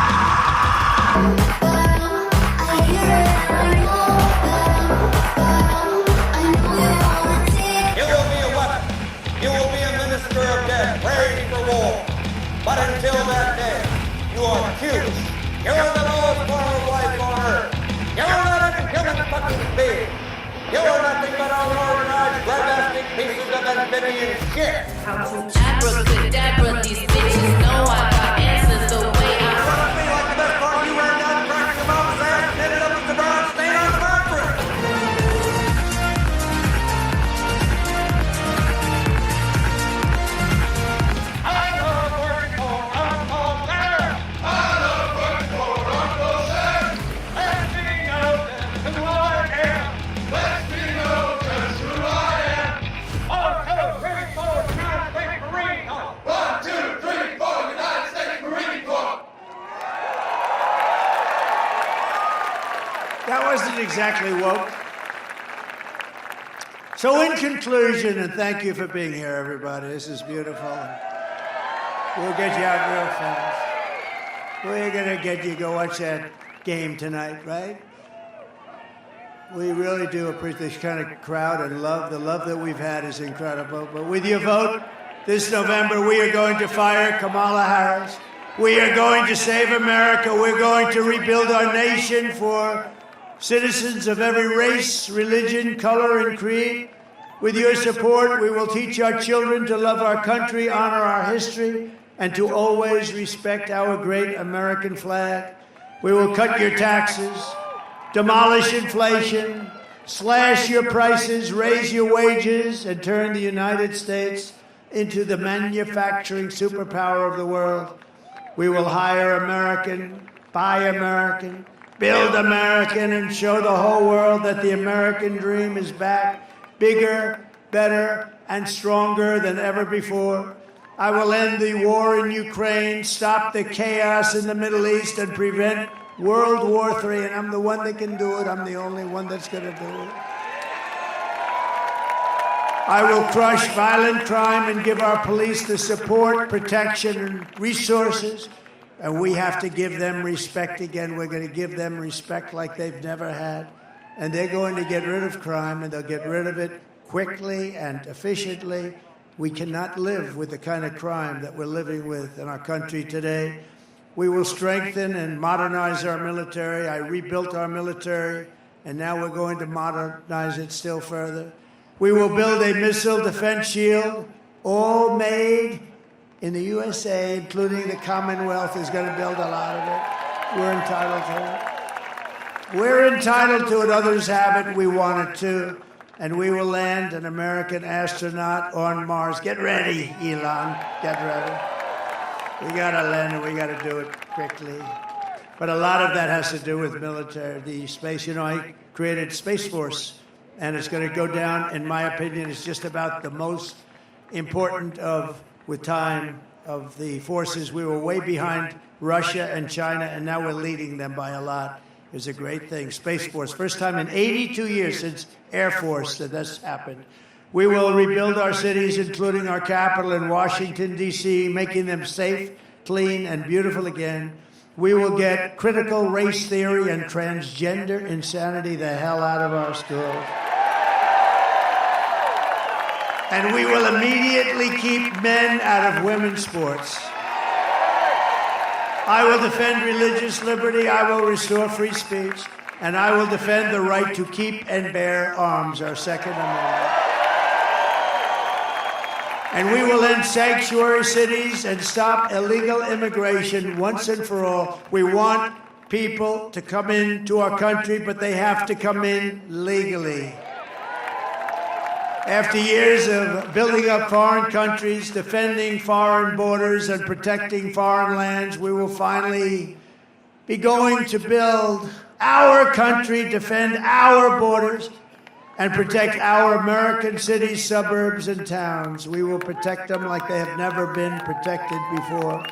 You will be a weapon. You will be a minister of death, ready for war. But until that day, you are accused. You are the lowest form of life on earth. You are not a human fucking being. You are nothing but unorganized, grabastic pieces of amphibian shit. Abracadabra, these bitches know I got answers the way I want to be like the best part. You ran down, cracked your mom's ass, and ended up with the brown stain on the bathroom. That wasn't exactly woke. So in conclusion, and thank you for being here, everybody. This is beautiful. We'll get you out real fast. We're going to get you to go watch that game tonight, right? We really do appreciate this kind of crowd and love. The love that we've had is incredible. But with your vote this November, we are going to fire Kamala Harris. We are going to save America. We're going to rebuild our nation for citizens of every race, religion, color, and creed. With your support, we will teach our children to love our country, honor our history, and to always respect our great American flag. We will cut your taxes, demolish inflation, slash your prices, raise your wages, and turn the United States into the manufacturing superpower of the world. We will hire American, buy American, build American, and show the whole world that the American dream is back, bigger, better, and stronger than ever before. I will end the war in Ukraine, stop the chaos in the Middle East, and prevent World War III, and I'm the one that can do it. I'm the only one that's going to do it. I will crush violent crime and give our police the support, protection, and resources. And we have to give them respect again. We're going to give them respect like they've never had. And they're going to get rid of crime, and they'll get rid of it quickly and efficiently. We cannot live with the kind of crime that we're living with in our country today. We will strengthen and modernize our military. I rebuilt our military, and now we're going to modernize it still further. We will build a missile defense shield, all made in the USA, including the Commonwealth is going to build a lot of it. We're entitled to it. We're entitled to it. Others have it. We want it too. And we will land an American astronaut on Mars. Get ready, Elon. Get ready. We got to land and we got to do it quickly. But a lot of that has to do with military, the space. You know, I created Space Force, and it's going to go down, in my opinion, it's just about the most important with time, of the forces. We were way behind Russia and China, and now we're leading them by a lot. It was a great thing. Space Force, first time in 82 years since Air Force that this happened. We will rebuild our cities, including our capital in Washington, D.C., making them safe, clean, and beautiful again. We will get critical race theory and transgender insanity the hell out of our schools. And we will immediately keep men out of women's sports. I will defend religious liberty, I will restore free speech, and I will defend the right to keep and bear arms, our Second Amendment. And we will end sanctuary cities and stop illegal immigration once and for all. We want people to come into our country, but they have to come in legally. After years of building up foreign countries, defending foreign borders, and protecting foreign lands, we will finally be going to build our country, defend our borders, and protect our American cities, suburbs, and towns. We will protect them like they have never been protected before.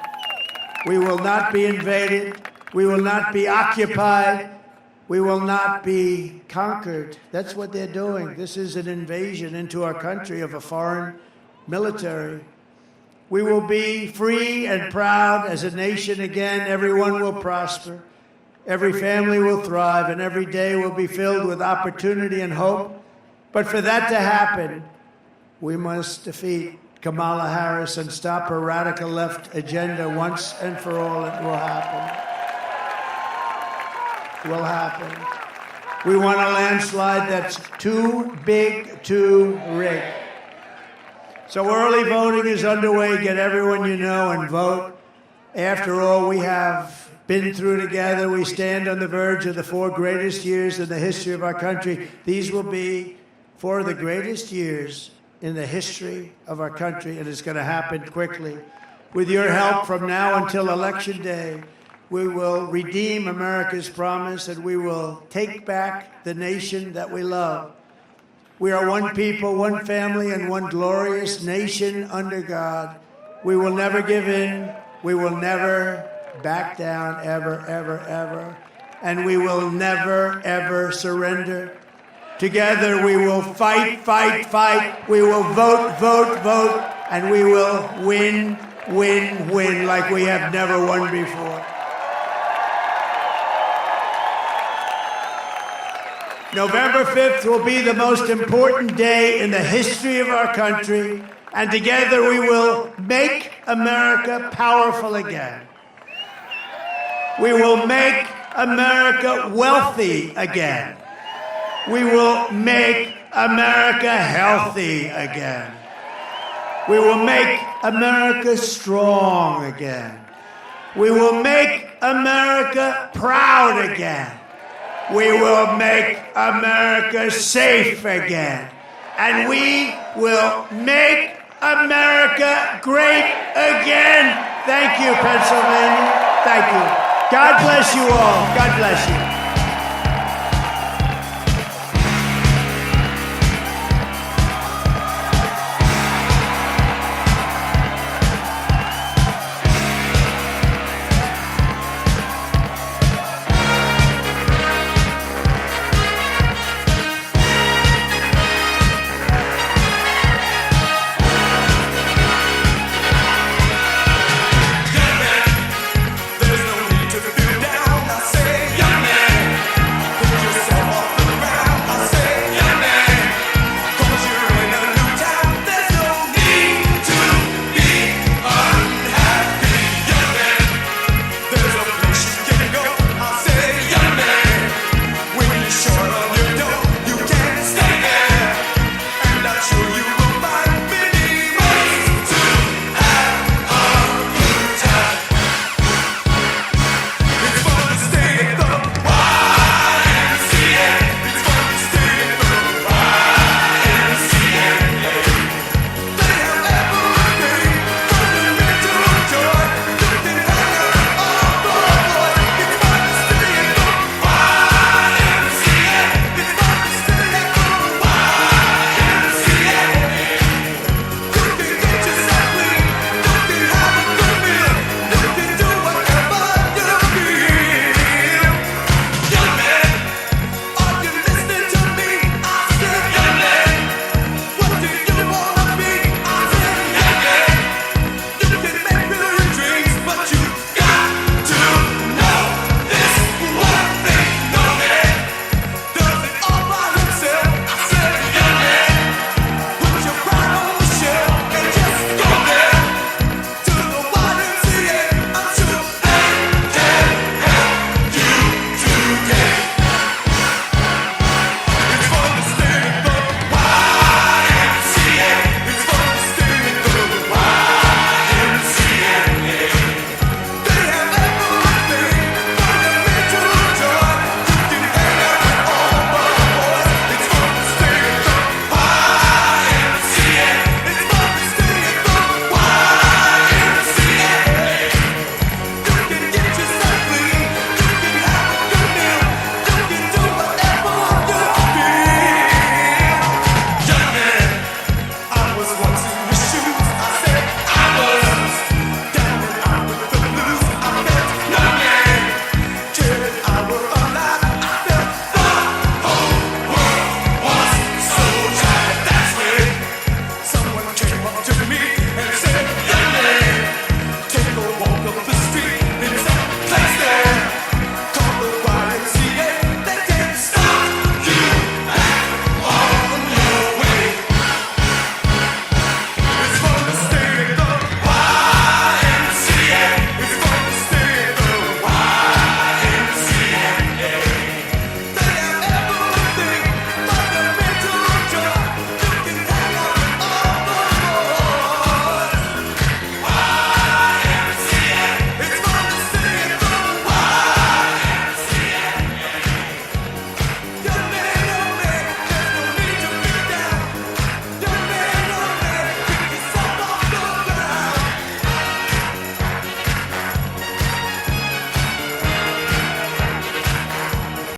We will not be invaded. We will not be occupied. We will not be conquered. That's what they're doing. This is an invasion into our country of a foreign military. We will be free and proud as a nation again. Everyone will prosper. Every family will thrive, and every day will be filled with opportunity and hope. But for that to happen, we must defeat Kamala Harris and stop her radical left agenda once and for all. It will happen. It will happen. We want a landslide that's too big to rig. So early voting is underway. Get everyone you know and vote. After all, we have been through together. We stand on the verge of the 4 greatest years in the history of our country. These will be 4 of the greatest years in the history of our country, and it's going to happen quickly. With your help from now until Election Day, we will redeem America's promise, and we will take back the nation that we love. We are one people, one family, and one glorious nation under God. We will never give in. We will never back down, ever, ever, ever. And we will never, ever surrender. Together we will fight, fight, fight. We will vote, vote, vote. And we will win, win, win like we have never won before. November 5th will be the most important day in the history of our country. And together we will make America powerful again. We will make America wealthy again. We will make America healthy again. We will make America strong again. We will make America proud again. We will make America safe again. And we will make America great again. Thank you, Pennsylvania. Thank you. God bless you all. God bless you.